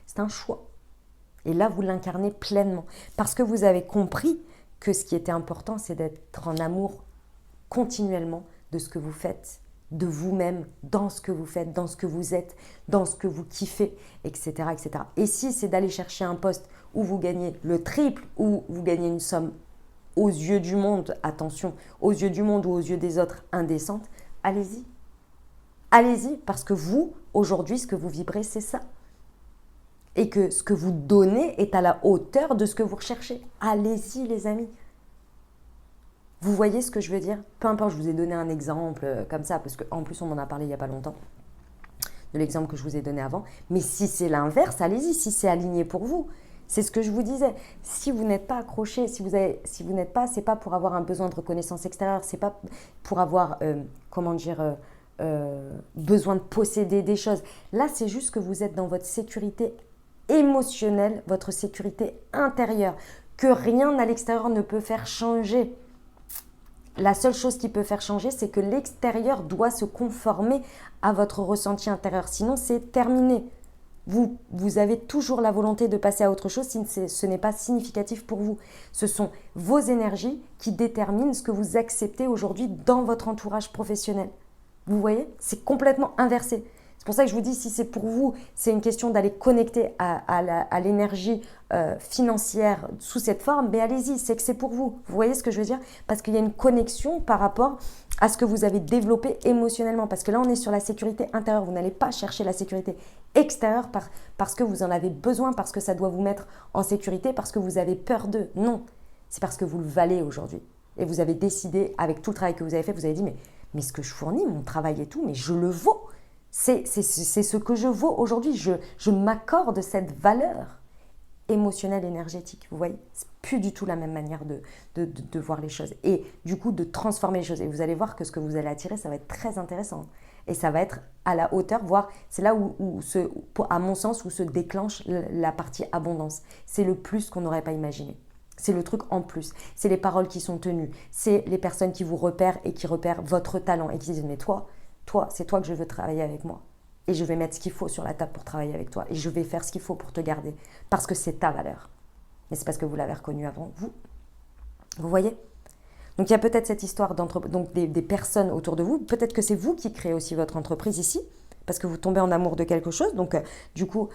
S1: c'est un choix. Et là, vous l'incarnez pleinement. Parce que vous avez compris que ce qui était important, c'est d'être en amour continuellement de ce que vous faites, de vous-même, dans ce que vous faites, dans ce que vous êtes, dans ce que vous kiffez, etc., etc. Et si c'est d'aller chercher un poste où vous gagnez le triple, où vous gagnez une somme aux yeux du monde, attention, aux yeux du monde ou aux yeux des autres indécente, allez-y. Allez-y, parce que vous, aujourd'hui, ce que vous vibrez, c'est ça. Et que ce que vous donnez est à la hauteur de ce que vous recherchez. Allez-y, les amis. Vous voyez ce que je veux dire? Peu importe, je vous ai donné un exemple comme ça, parce qu'en plus, on m'en a parlé il n'y a pas longtemps, de l'exemple que je vous ai donné avant. Mais si c'est l'inverse, allez-y, si c'est aligné pour vous. C'est ce que je vous disais. Si vous n'êtes pas accroché, si vous n'êtes pas, c'est pas pour avoir un besoin de reconnaissance extérieure, c'est pas pour avoir, besoin de posséder des choses. Là, c'est juste que vous êtes dans votre sécurité émotionnelle, votre sécurité intérieure, que rien à l'extérieur ne peut faire changer. La seule chose qui peut faire changer, c'est que l'extérieur doit se conformer à votre ressenti intérieur. Sinon, c'est terminé. Vous avez toujours la volonté de passer à autre chose si ce n'est pas significatif pour vous. Ce sont vos énergies qui déterminent ce que vous acceptez aujourd'hui dans votre entourage professionnel. Vous voyez? C'est complètement inversé. C'est pour ça que je vous dis, si c'est pour vous, c'est une question d'aller connecter à l'énergie financière sous cette forme, mais allez-y, c'est que c'est pour vous. Vous voyez ce que je veux dire? Parce qu'il y a une connexion par rapport à ce que vous avez développé émotionnellement. Parce que là, on est sur la sécurité intérieure. Vous n'allez pas chercher la sécurité extérieure parce que vous en avez besoin, parce que ça doit vous mettre en sécurité, parce que vous avez peur d'eux. Non, c'est parce que vous le valez aujourd'hui. Et vous avez décidé, avec tout le travail que vous avez fait, vous avez dit, mais ce que je fournis, mon travail et tout, mais je le vaux. C'est ce que je vaux aujourd'hui. Je m'accorde cette valeur émotionnelle, énergétique. Vous voyez, c'est plus du tout la même manière de voir les choses. Et du coup, de transformer les choses. Et vous allez voir que ce que vous allez attirer, ça va être très intéressant. Et ça va être à la hauteur, voire c'est là à mon sens, où se déclenche la partie abondance. C'est le plus qu'on n'aurait pas imaginé. C'est le truc en plus. C'est les paroles qui sont tenues. C'est les personnes qui vous repèrent et qui repèrent votre talent et qui disent, mais toi, c'est toi que je veux travailler avec moi. Et je vais mettre ce qu'il faut sur la table pour travailler avec toi. Et je vais faire ce qu'il faut pour te garder. Parce que c'est ta valeur. Mais c'est parce que vous l'avez reconnu avant vous. Vous voyez? Donc il y a peut-être cette histoire donc des personnes autour de vous. Peut-être que c'est vous qui créez aussi votre entreprise ici. Parce que vous tombez en amour de quelque chose. Donc du coup,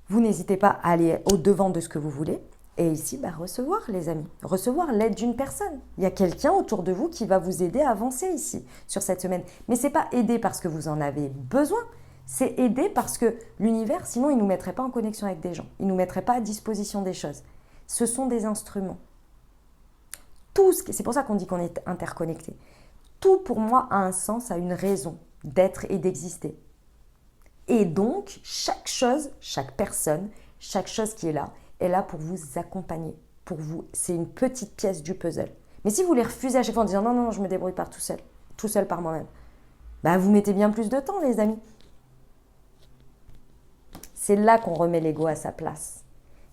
S1: vous n'hésitez pas à aller au-devant de ce que vous voulez. Et ici, recevoir les amis, recevoir l'aide d'une personne. Il y a quelqu'un autour de vous qui va vous aider à avancer ici, sur cette semaine. Mais ce n'est pas aider parce que vous en avez besoin, c'est aider parce que l'univers, sinon, il ne nous mettrait pas en connexion avec des gens. Il ne nous mettrait pas à disposition des choses. Ce sont des instruments. C'est pour ça qu'on dit qu'on est interconnecté. Tout pour moi a un sens, a une raison d'être et d'exister. Et donc, chaque chose, chaque personne, chaque chose qui est là pour vous accompagner. Pour vous, c'est une petite pièce du puzzle. Mais si vous les refusez à chaque fois en disant non, non, je me débrouille par tout seul par moi-même, vous mettez bien plus de temps, les amis. C'est là qu'on remet l'ego à sa place.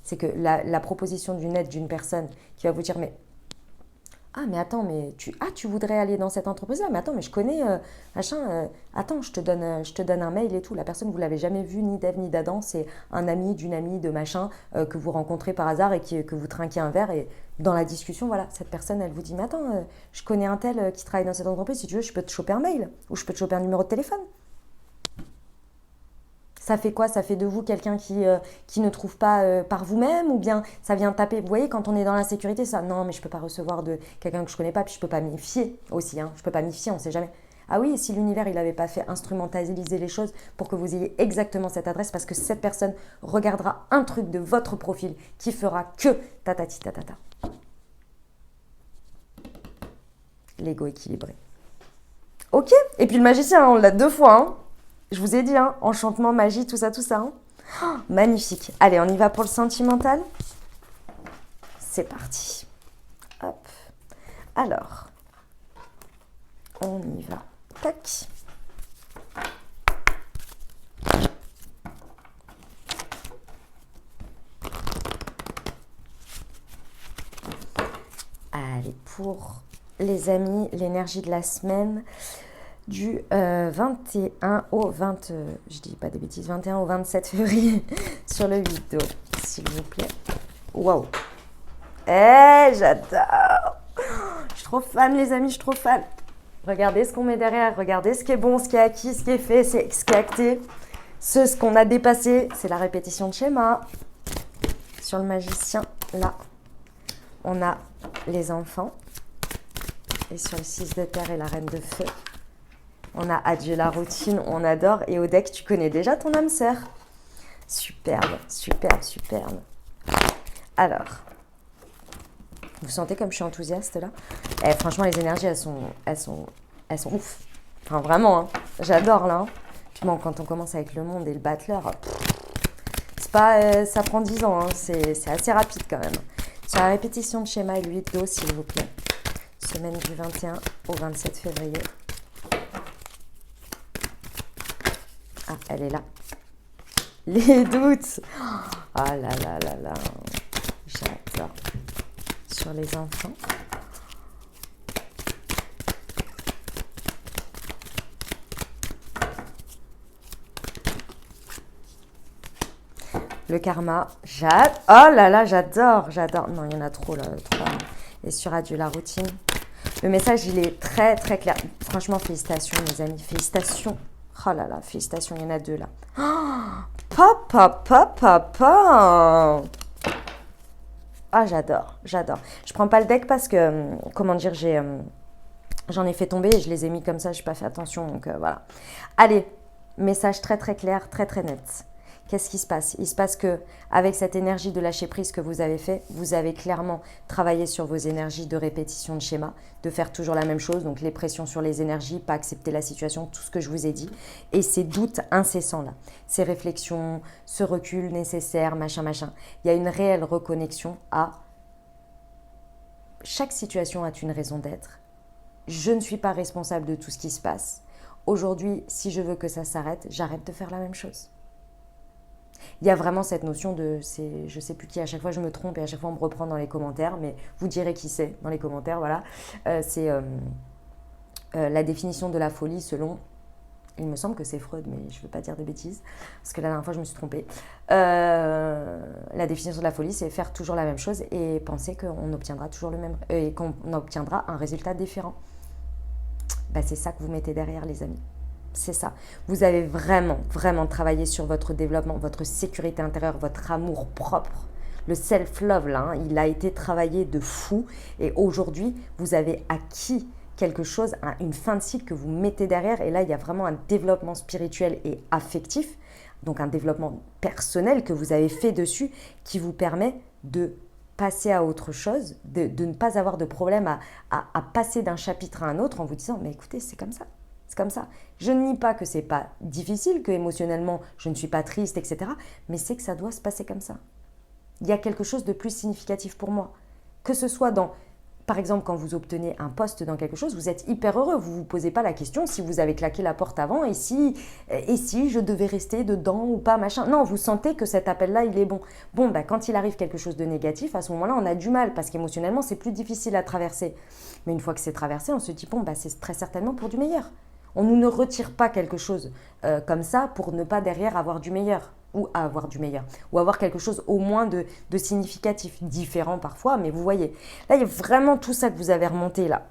S1: C'est que la proposition d'une aide d'une personne qui va vous dire mais Ah, mais attends, mais tu voudrais aller dans cette entreprise-là? Mais attends, mais je connais, machin. Attends, je te donne un mail et tout. La personne, vous l'avez jamais vue, ni d'Ève, ni d'Adam. C'est un ami d'une amie de machin que vous rencontrez par hasard et que vous trinquez un verre. Et dans la discussion, voilà, cette personne, elle vous dit, mais attends, je connais un tel qui travaille dans cette entreprise. Si tu veux, je peux te choper un mail ou je peux te choper un numéro de téléphone. Ça fait quoi? Ça fait de vous quelqu'un qui ne trouve pas par vous-même ou bien ça vient taper. Vous voyez, quand on est dans l'insécurité, ça, non, mais je ne peux pas recevoir de quelqu'un que je ne connais pas, puis je ne peux pas m'y fier aussi. Hein, je ne peux pas m'y fier, on ne sait jamais. Ah oui, et si l'univers, il n'avait pas fait instrumentaliser les choses pour que vous ayez exactement cette adresse, parce que cette personne regardera un truc de votre profil qui fera que tatati tatata. L'ego équilibré. Ok, et puis le magicien, hein, on l'a 2 fois. Hein. Je vous ai dit, hein, enchantement, magie, tout ça, tout ça. Hein. Oh, magnifique. Allez, on y va pour le sentimental. C'est parti. Hop. Alors, on y va. Tac. Allez, pour les amis, l'énergie de la semaine du 21 au 20, je dis pas des bêtises, 21 au 27 février sur le 8 d'eau, s'il vous plaît. Waouh. J'adore. Je suis trop fan, les amis, je suis trop fan. Regardez ce qu'on met derrière, regardez ce qui est bon, ce qui est acquis, ce qui est fait, ce qui est acté. Ce qu'on a dépassé, c'est la répétition de schéma. Sur le magicien, là, on a les enfants. Et sur le 6 de terre et la reine de feu, on a adieu la routine, on adore. Et au deck, tu connais déjà ton âme sœur. Superbe, superbe, superbe. Alors, vous sentez comme je suis enthousiaste là? Franchement, les énergies, elles sont ouf. Enfin, vraiment, hein. J'adore là. Hein. Puis bon, quand on commence avec le monde et le battleur, c'est pas, ça prend 10 ans. Hein. C'est assez rapide quand même. Sur la répétition de schéma et le 8 d'eau, s'il vous plaît. Semaine du 21 au 27 février. Ah, elle est là. Les doutes. Oh là là là là. J'adore. Sur les enfants. Le karma. Oh là là, j'adore. Non, il y en a trop là. 3. Et sur adieu la routine. Le message, il est très très clair. Franchement, félicitations mes amis. Félicitations. Oh là là, félicitations, il y en a 2 là. Papa. Ah, j'adore. Je prends pas le deck parce que, comment dire, j'en ai fait tomber et je les ai mis comme ça, je n'ai pas fait attention, donc voilà. Allez, message très très clair, très très net. Qu'est-ce qui se passe? Il se passe que avec cette énergie de lâcher prise que vous avez fait, vous avez clairement travaillé sur vos énergies de répétition de schéma, de faire toujours la même chose, donc les pressions sur les énergies, pas accepter la situation, tout ce que je vous ai dit, et ces doutes incessants là, ces réflexions, ce recul nécessaire, machin. Il y a une réelle reconnexion à chaque situation a une raison d'être. Je ne suis pas responsable de tout ce qui se passe. Aujourd'hui, si je veux que ça s'arrête, j'arrête de faire la même chose. Il y a vraiment cette notion de, je ne sais plus qui, à chaque fois je me trompe et à chaque fois on me reprend dans les commentaires, mais vous direz qui c'est dans les commentaires, voilà. C'est la définition de la folie selon, il me semble que c'est Freud, mais je ne veux pas dire des bêtises, parce que la dernière fois je me suis trompée. La définition de la folie, c'est faire toujours la même chose et penser qu'on obtiendra toujours le même, et qu'on obtiendra un résultat différent. C'est ça que vous mettez derrière, les amis. C'est ça. Vous avez vraiment travaillé sur votre développement, votre sécurité intérieure, votre amour propre. Le self-love, là, hein, il a été travaillé de fou. Et aujourd'hui, vous avez acquis quelque chose, une fin de cycle que vous mettez derrière. Et là, il y a vraiment un développement spirituel et affectif, donc un développement personnel que vous avez fait dessus qui vous permet de passer à autre chose, de ne pas avoir de problème à passer d'un chapitre à un autre en vous disant « mais écoutez, c'est comme ça ». C'est comme ça. Je ne nie pas que c'est pas difficile, que émotionnellement je ne suis pas triste, etc. Mais c'est que ça doit se passer comme ça. Il y a quelque chose de plus significatif pour moi. Que ce soit dans Par exemple, quand vous obtenez un poste dans quelque chose, vous êtes hyper heureux. Vous ne vous posez pas la question si vous avez claqué la porte avant et si je devais rester dedans ou pas, machin. Non, vous sentez que cet appel-là, il est bon. Bon, bah, quand il arrive quelque chose de négatif, à ce moment-là, on a du mal parce qu'émotionnellement, c'est plus difficile à traverser. Mais une fois que c'est traversé, on se dit, bon, bah, c'est très certainement pour du meilleur. On ne retire pas quelque chose comme ça pour ne pas derrière avoir du meilleur. Ou avoir du meilleur, ou avoir quelque chose au moins de significatif, différent parfois, mais vous voyez. Là, il y a vraiment tout ça que vous avez remonté là.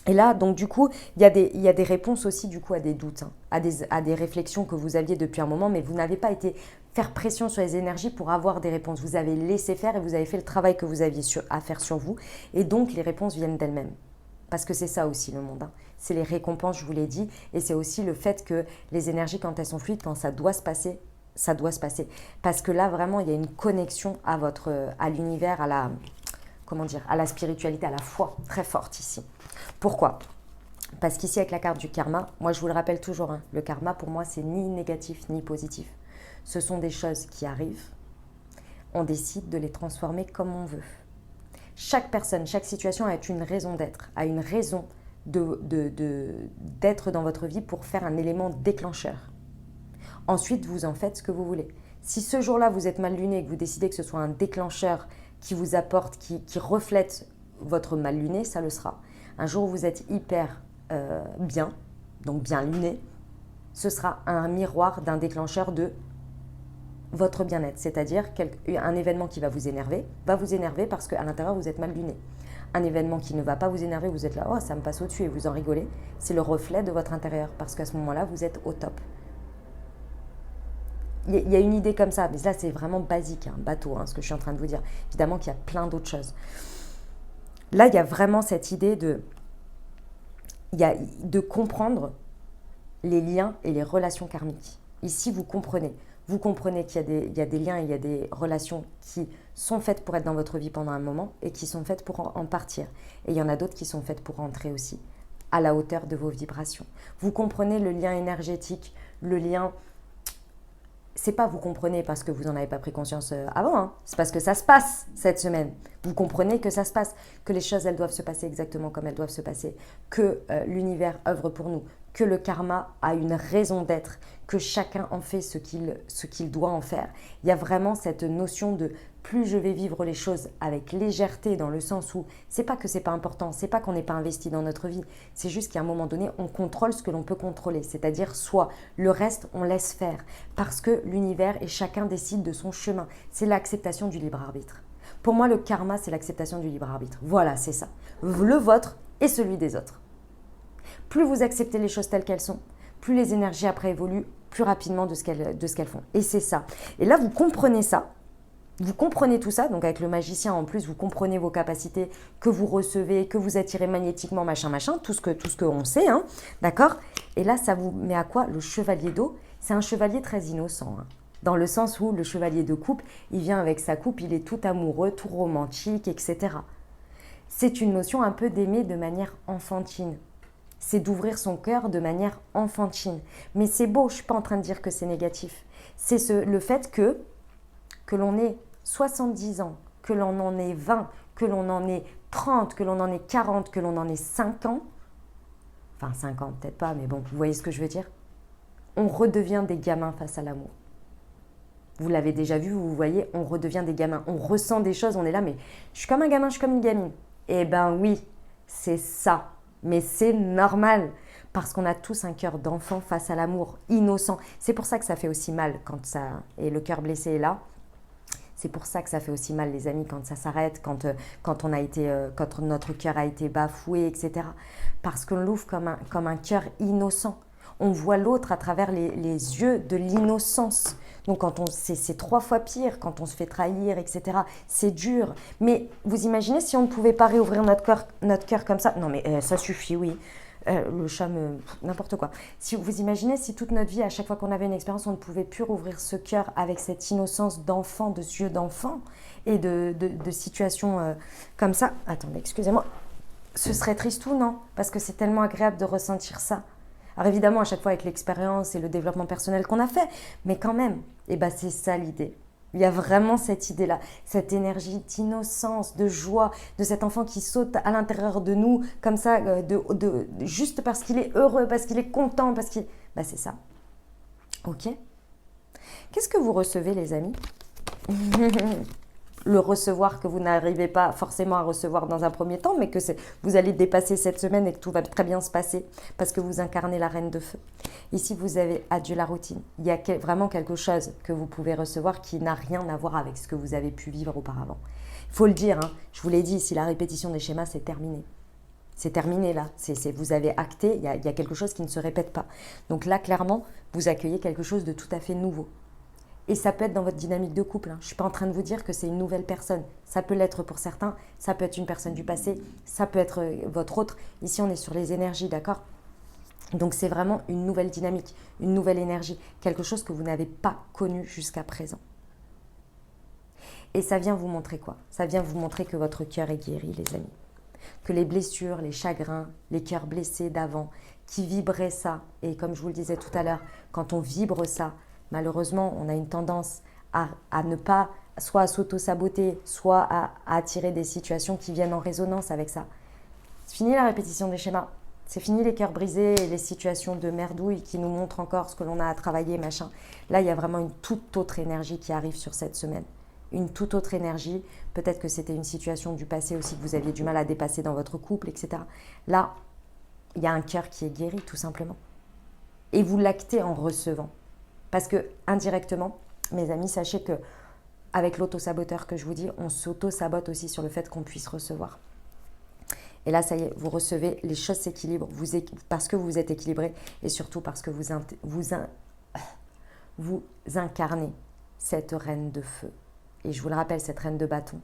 S1: Et là, donc du coup, il y a des réponses aussi du coup à des doutes, hein, à des réflexions que vous aviez depuis un moment, mais vous n'avez pas été faire pression sur les énergies pour avoir des réponses. Vous avez laissé faire et vous avez fait le travail que vous aviez à faire sur vous, et donc les réponses viennent d'elles-mêmes. Parce que c'est ça aussi le monde, hein. C'est les récompenses, je vous l'ai dit, et c'est aussi le fait que les énergies, quand elles sont fluides, quand ça doit se passer, ça doit se passer. Parce que là, vraiment, il y a une connexion à l'univers, à la spiritualité, à la foi, très forte ici. Pourquoi ? Parce qu'ici, avec la carte du karma, moi, je vous le rappelle toujours, hein, le karma, pour moi, c'est ni négatif, ni positif. Ce sont des choses qui arrivent. On décide de les transformer comme on veut. Chaque personne, chaque situation a une raison d'être, a une raison d'être dans votre vie pour faire un élément déclencheur. Ensuite, vous en faites ce que vous voulez. Si ce jour-là, vous êtes mal luné et que vous décidez que ce soit un déclencheur qui vous apporte, qui reflète votre mal luné, ça le sera. Un jour où vous êtes hyper bien, donc bien luné, ce sera un miroir d'un déclencheur de votre bien-être. C'est-à-dire un événement qui va vous énerver parce qu'à l'intérieur, vous êtes mal luné. Un événement qui ne va pas vous énerver, vous êtes là, oh, ça me passe au-dessus et vous en rigolez. C'est le reflet de votre intérieur parce qu'à ce moment-là, vous êtes au top. Il y a une idée comme ça, mais là c'est vraiment basique, hein, bateau, hein, ce que je suis en train de vous dire. Évidemment qu'il y a plein d'autres choses. Là, il y a vraiment cette idée de comprendre les liens et les relations karmiques. Ici, vous comprenez qu'il y a des liens et il y a des relations qui sont faites pour être dans votre vie pendant un moment et qui sont faites pour en partir. Et il y en a d'autres qui sont faites pour entrer aussi, à la hauteur de vos vibrations. Vous comprenez le lien énergétique, le lien... C'est pas vous comprenez parce que vous n'en avez pas pris conscience avant, hein. C'est parce que ça se passe cette semaine. Vous comprenez que ça se passe, que les choses elles doivent se passer exactement comme elles doivent se passer, que l'univers œuvre pour nous, que le karma a une raison d'être, que chacun en fait ce qu'il doit en faire. Il y a vraiment cette notion de plus je vais vivre les choses avec légèreté dans le sens où c'est pas que c'est pas important, c'est pas qu'on n'est pas investi dans notre vie, c'est juste qu'à un moment donné, on contrôle ce que l'on peut contrôler, c'est-à-dire soit le reste, on laisse faire parce que l'univers et chacun décide de son chemin. C'est l'acceptation du libre arbitre. Pour moi, le karma, c'est l'acceptation du libre arbitre. Voilà, c'est ça. Le vôtre et celui des autres. Plus vous acceptez les choses telles qu'elles sont, plus les énergies après évoluent plus rapidement de ce qu'elles font. Et c'est ça. Et là, vous comprenez ça. Vous comprenez tout ça, donc avec le magicien en plus, vous comprenez vos capacités, que vous recevez, que vous attirez magnétiquement, machin, tout ce que on sait, hein, d'accord ? Et là, ça vous met à quoi ? Le chevalier d'eau, c'est un chevalier très innocent, hein, dans le sens où le chevalier de coupe, il vient avec sa coupe, il est tout amoureux, tout romantique, etc. C'est une notion un peu d'aimer de manière enfantine. C'est d'ouvrir son cœur de manière enfantine. Mais c'est beau, je ne suis pas en train de dire que c'est négatif. C'est le fait que l'on ait 70 ans, que l'on en ait 20, que l'on en ait 30, que l'on en ait 40, que l'on en ait 5 ans, enfin 5 ans peut-être pas, mais bon, vous voyez ce que je veux dire ? On redevient des gamins face à l'amour. Vous l'avez déjà vu, vous voyez, on redevient des gamins. On ressent des choses, on est là, mais je suis comme un gamin, je suis comme une gamine. Eh ben oui, c'est ça. Mais c'est normal, parce qu'on a tous un cœur d'enfant face à l'amour, innocent. C'est pour ça que ça fait aussi mal quand ça... Et le cœur blessé est là. C'est pour ça que ça fait aussi mal, les amis, quand ça s'arrête, quand notre cœur a été bafoué, etc. Parce qu'on l'ouvre comme un cœur innocent. On voit l'autre à travers les yeux de l'innocence. Donc c'est 3 fois pire quand on se fait trahir, etc. C'est dur. Mais vous imaginez si on ne pouvait pas réouvrir notre cœur comme ça ? Non mais ça suffit, oui. Le chat n'importe quoi. Si vous imaginez si toute notre vie, à chaque fois qu'on avait une expérience, on ne pouvait plus rouvrir ce cœur avec cette innocence d'enfant, de yeux d'enfant et de situations comme ça. Attendez, excusez-moi. Ce serait triste ou non ? Parce que c'est tellement agréable de ressentir ça. Alors évidemment, à chaque fois avec l'expérience et le développement personnel qu'on a fait, mais quand même, c'est ça l'idée. Il y a vraiment cette idée-là, cette énergie d'innocence, de joie, de cet enfant qui saute à l'intérieur de nous, comme ça, juste parce qu'il est heureux, parce qu'il est content, parce qu'il... Bah, c'est ça. Ok. Qu'est-ce que vous recevez, les amis? Le recevoir que vous n'arrivez pas forcément à recevoir dans un premier temps, mais que vous allez dépasser cette semaine et que tout va très bien se passer parce que vous incarnez la reine de feu. Ici, vous avez adieu la routine. Il y a vraiment quelque chose que vous pouvez recevoir qui n'a rien à voir avec ce que vous avez pu vivre auparavant. Il faut le dire, hein, je vous l'ai dit, si la répétition des schémas, c'est terminé. C'est terminé là, vous avez acté, il y a quelque chose qui ne se répète pas. Donc là, clairement, vous accueillez quelque chose de tout à fait nouveau. Et ça peut être dans votre dynamique de couple. Je ne suis pas en train de vous dire que c'est une nouvelle personne. Ça peut l'être pour certains, ça peut être une personne du passé, ça peut être votre autre. Ici, on est sur les énergies, d'accord? Donc c'est vraiment une nouvelle dynamique, une nouvelle énergie, quelque chose que vous n'avez pas connu jusqu'à présent. Et ça vient vous montrer quoi? Ça vient vous montrer que votre cœur est guéri, les amis. Que les blessures, les chagrins, les cœurs blessés d'avant, qui vibraient ça, et comme je vous le disais tout à l'heure, quand on vibre ça, malheureusement, on a une tendance à ne pas, soit à s'auto-saboter, soit à attirer des situations qui viennent en résonance avec ça. C'est fini la répétition des schémas. C'est fini les cœurs brisés et les situations de merdouille qui nous montrent encore ce que l'on a à travailler, machin. Là, il y a vraiment une toute autre énergie qui arrive sur cette semaine. Une toute autre énergie. Peut-être que c'était une situation du passé aussi que vous aviez du mal à dépasser dans votre couple, etc. Là, il y a un cœur qui est guéri, tout simplement. Et vous l'actez en recevant. Parce que, indirectement, mes amis, sachez que avec l'auto-saboteur que je vous dis, on s'auto-sabote aussi sur le fait qu'on puisse recevoir. Et là, ça y est, vous recevez, les choses s'équilibrent parce que vous êtes équilibré et surtout parce que vous incarnez cette reine de feu. Et je vous le rappelle, cette reine de bâton,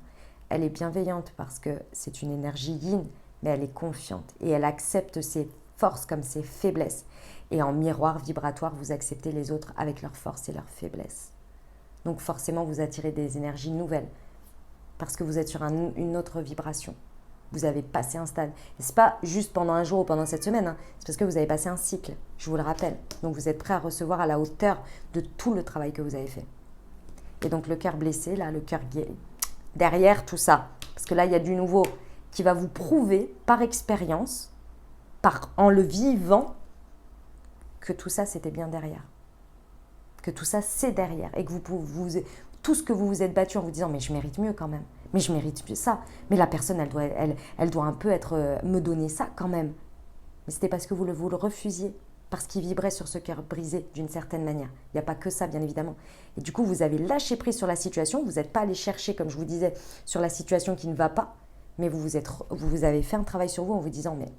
S1: elle est bienveillante parce que c'est une énergie yin, mais elle est confiante et elle accepte ses forces comme ses faiblesses. Et en miroir vibratoire, vous acceptez les autres avec leurs forces et leurs faiblesses. Donc forcément, vous attirez des énergies nouvelles parce que vous êtes sur une autre vibration. Vous avez passé un stade. Et ce n'est pas juste pendant un jour ou pendant cette semaine, hein. C'est parce que vous avez passé un cycle, je vous le rappelle. Donc vous êtes prêt à recevoir à la hauteur de tout le travail que vous avez fait. Et donc le cœur blessé, là, le cœur guéri. Derrière tout ça, parce que là, il y a du nouveau qui va vous prouver par expérience, en le vivant, que tout ça, c'était bien derrière. Que tout ça, c'est derrière. Et que tout ce que vous vous êtes battu en vous disant « mais je mérite mieux quand même ». Mais je mérite mieux ça. Mais la personne, elle doit un peu me donner ça quand même. Mais c'était parce que vous le refusiez. Parce qu'il vibrait sur ce cœur brisé d'une certaine manière. Il n'y a pas que ça, bien évidemment. Et du coup, vous avez lâché prise sur la situation. Vous n'êtes pas allé chercher, comme je vous disais, sur la situation qui ne va pas. Mais vous avez fait un travail sur vous en vous disant « mais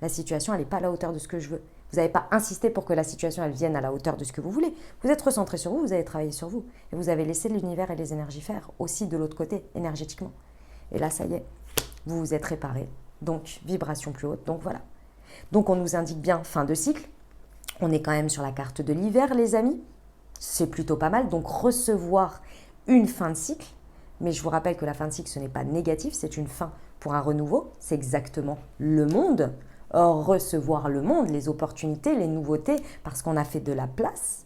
S1: la situation, elle n'est pas à la hauteur de ce que je veux ». Vous n'avez pas insisté pour que la situation elle vienne à la hauteur de ce que vous voulez. Vous êtes recentré sur vous, vous avez travaillé sur vous. Et vous avez laissé l'univers et les énergies faire aussi de l'autre côté, énergétiquement. Et là, ça y est, vous vous êtes réparé. Donc, vibration plus haute. Donc, voilà. Donc, on nous indique bien fin de cycle. On est quand même sur la carte de l'hiver, les amis. C'est plutôt pas mal. Donc, recevoir une fin de cycle. Mais je vous rappelle que la fin de cycle, ce n'est pas négatif. C'est une fin pour un renouveau. C'est exactement le monde. Recevoir le monde, les opportunités, les nouveautés, parce qu'on a fait de la place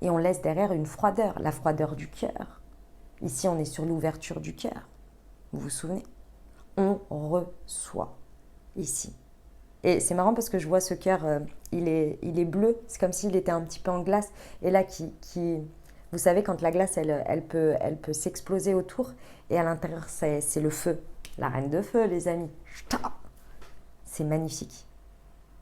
S1: et on laisse derrière une froideur, la froideur du cœur. Ici, on est sur l'ouverture du cœur. Vous vous souvenez? On reçoit ici. Et c'est marrant parce que je vois ce cœur, il est bleu, c'est comme s'il était un petit peu en glace. Et là, vous savez, quand la glace, elle peut s'exploser autour, et à l'intérieur, c'est le feu. La reine de feu, les amis. C'est magnifique.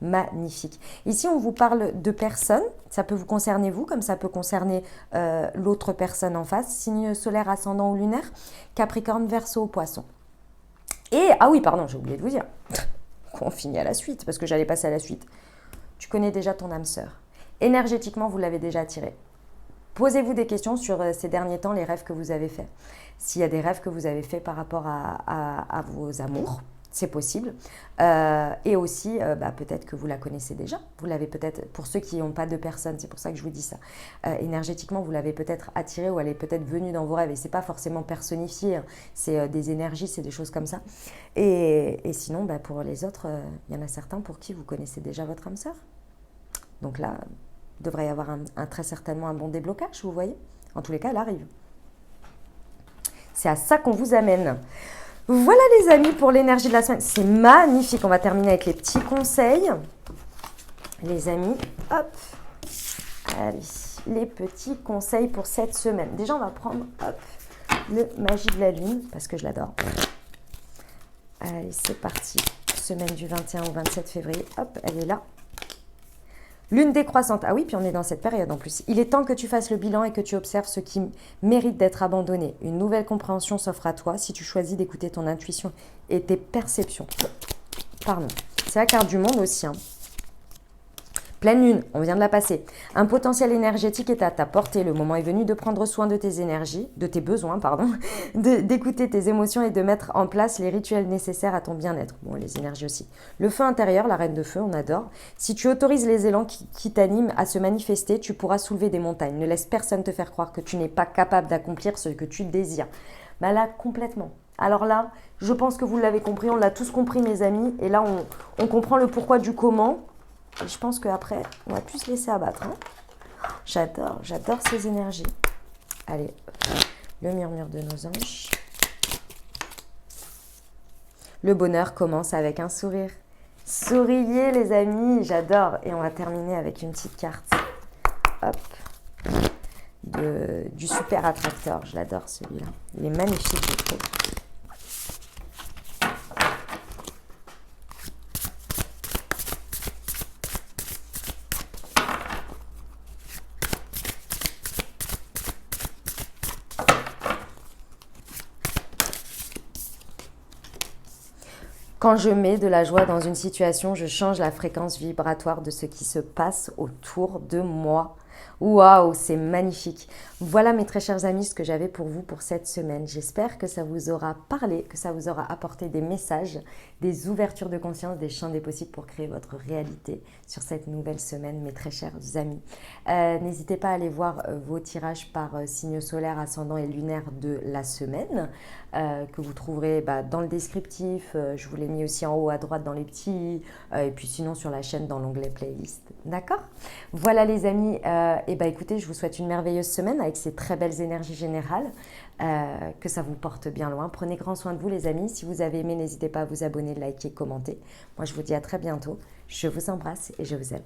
S1: Magnifique. Ici, on vous parle de personnes. Ça peut vous concerner vous, comme ça peut concerner l'autre personne en face. Signe solaire, ascendant ou lunaire. Capricorne, Verseau, Poisson. Et, ah oui, pardon, j'ai oublié de vous dire. On finit à la suite, parce que j'allais passer à la suite. Tu connais déjà ton âme sœur. Énergétiquement, vous l'avez déjà attiré. Posez-vous des questions sur ces derniers temps, les rêves que vous avez faits. S'il y a des rêves que vous avez faits par rapport à vos amours, c'est possible. Et aussi, peut-être que vous la connaissez déjà. Vous l'avez peut-être, pour ceux qui n'ont pas de personne, c'est pour ça que je vous dis ça. Énergétiquement, vous l'avez peut-être attirée ou elle est peut-être venue dans vos rêves. Et ce n'est pas forcément personnifié, hein. C'est des énergies, c'est des choses comme ça. Et sinon, pour les autres, il y en a certains pour qui vous connaissez déjà votre âme sœur. Donc là, il devrait y avoir très certainement un bon déblocage, vous voyez. En tous les cas, elle arrive. C'est à ça qu'on vous amène. Voilà les amis pour l'énergie de la semaine. C'est magnifique. On va terminer avec les petits conseils. Les amis, hop. Allez, les petits conseils pour cette semaine. Déjà, on va prendre, hop, le Magie de la Lune, parce que je l'adore. Allez, c'est parti. Semaine du 21 au 27 février. Hop, elle est là. Lune décroissante. Ah oui, puis on est dans cette période en plus. Il est temps que tu fasses le bilan et que tu observes ce qui mérite d'être abandonné. Une nouvelle compréhension s'offre à toi si tu choisis d'écouter ton intuition et tes perceptions. Pardon. C'est la carte du monde aussi, hein. Pleine lune, on vient de la passer. Un potentiel énergétique est à ta portée. Le moment est venu de prendre soin de tes énergies, de tes besoins, pardon, d'écouter tes émotions et de mettre en place les rituels nécessaires à ton bien-être. Bon, les énergies aussi. Le feu intérieur, la reine de feu, on adore. Si tu autorises les élans qui t'animent à se manifester, tu pourras soulever des montagnes. Ne laisse personne te faire croire que tu n'es pas capable d'accomplir ce que tu désires. Bah là, complètement. Alors là, je pense que vous l'avez compris, on l'a tous compris, mes amis. Et là, on comprend le pourquoi du comment. Et je pense qu'après, on va plus se laisser abattre. Hein. J'adore ces énergies. Allez, le murmure de nos anges. Le bonheur commence avec un sourire. Souriez les amis, j'adore. Et on va terminer avec une petite carte. Hop. Du super attracteur, je l'adore celui-là. Il est magnifique, je trouve. Quand je mets de la joie dans une situation, je change la fréquence vibratoire de ce qui se passe autour de moi. Waouh, c'est magnifique. Voilà mes très chers amis ce que j'avais pour vous pour cette semaine. J'espère que ça vous aura parlé, que ça vous aura apporté des messages, des ouvertures de conscience, des champs des possibles pour créer votre réalité sur cette nouvelle semaine, mes très chers amis. N'hésitez pas à aller voir vos tirages par signe solaire, ascendant et lunaire de la semaine que vous trouverez dans le descriptif. Je vous l'ai mis aussi en haut à droite dans les petits et puis sinon sur la chaîne dans l'onglet playlist. D'accord? Voilà les amis. Et écoutez, je vous souhaite une merveilleuse semaine avec ces très belles énergies générales. Que ça vous porte bien loin. Prenez grand soin de vous les amis. Si vous avez aimé, n'hésitez pas à vous abonner, liker, commenter. Moi, je vous dis à très bientôt. Je vous embrasse et je vous aime.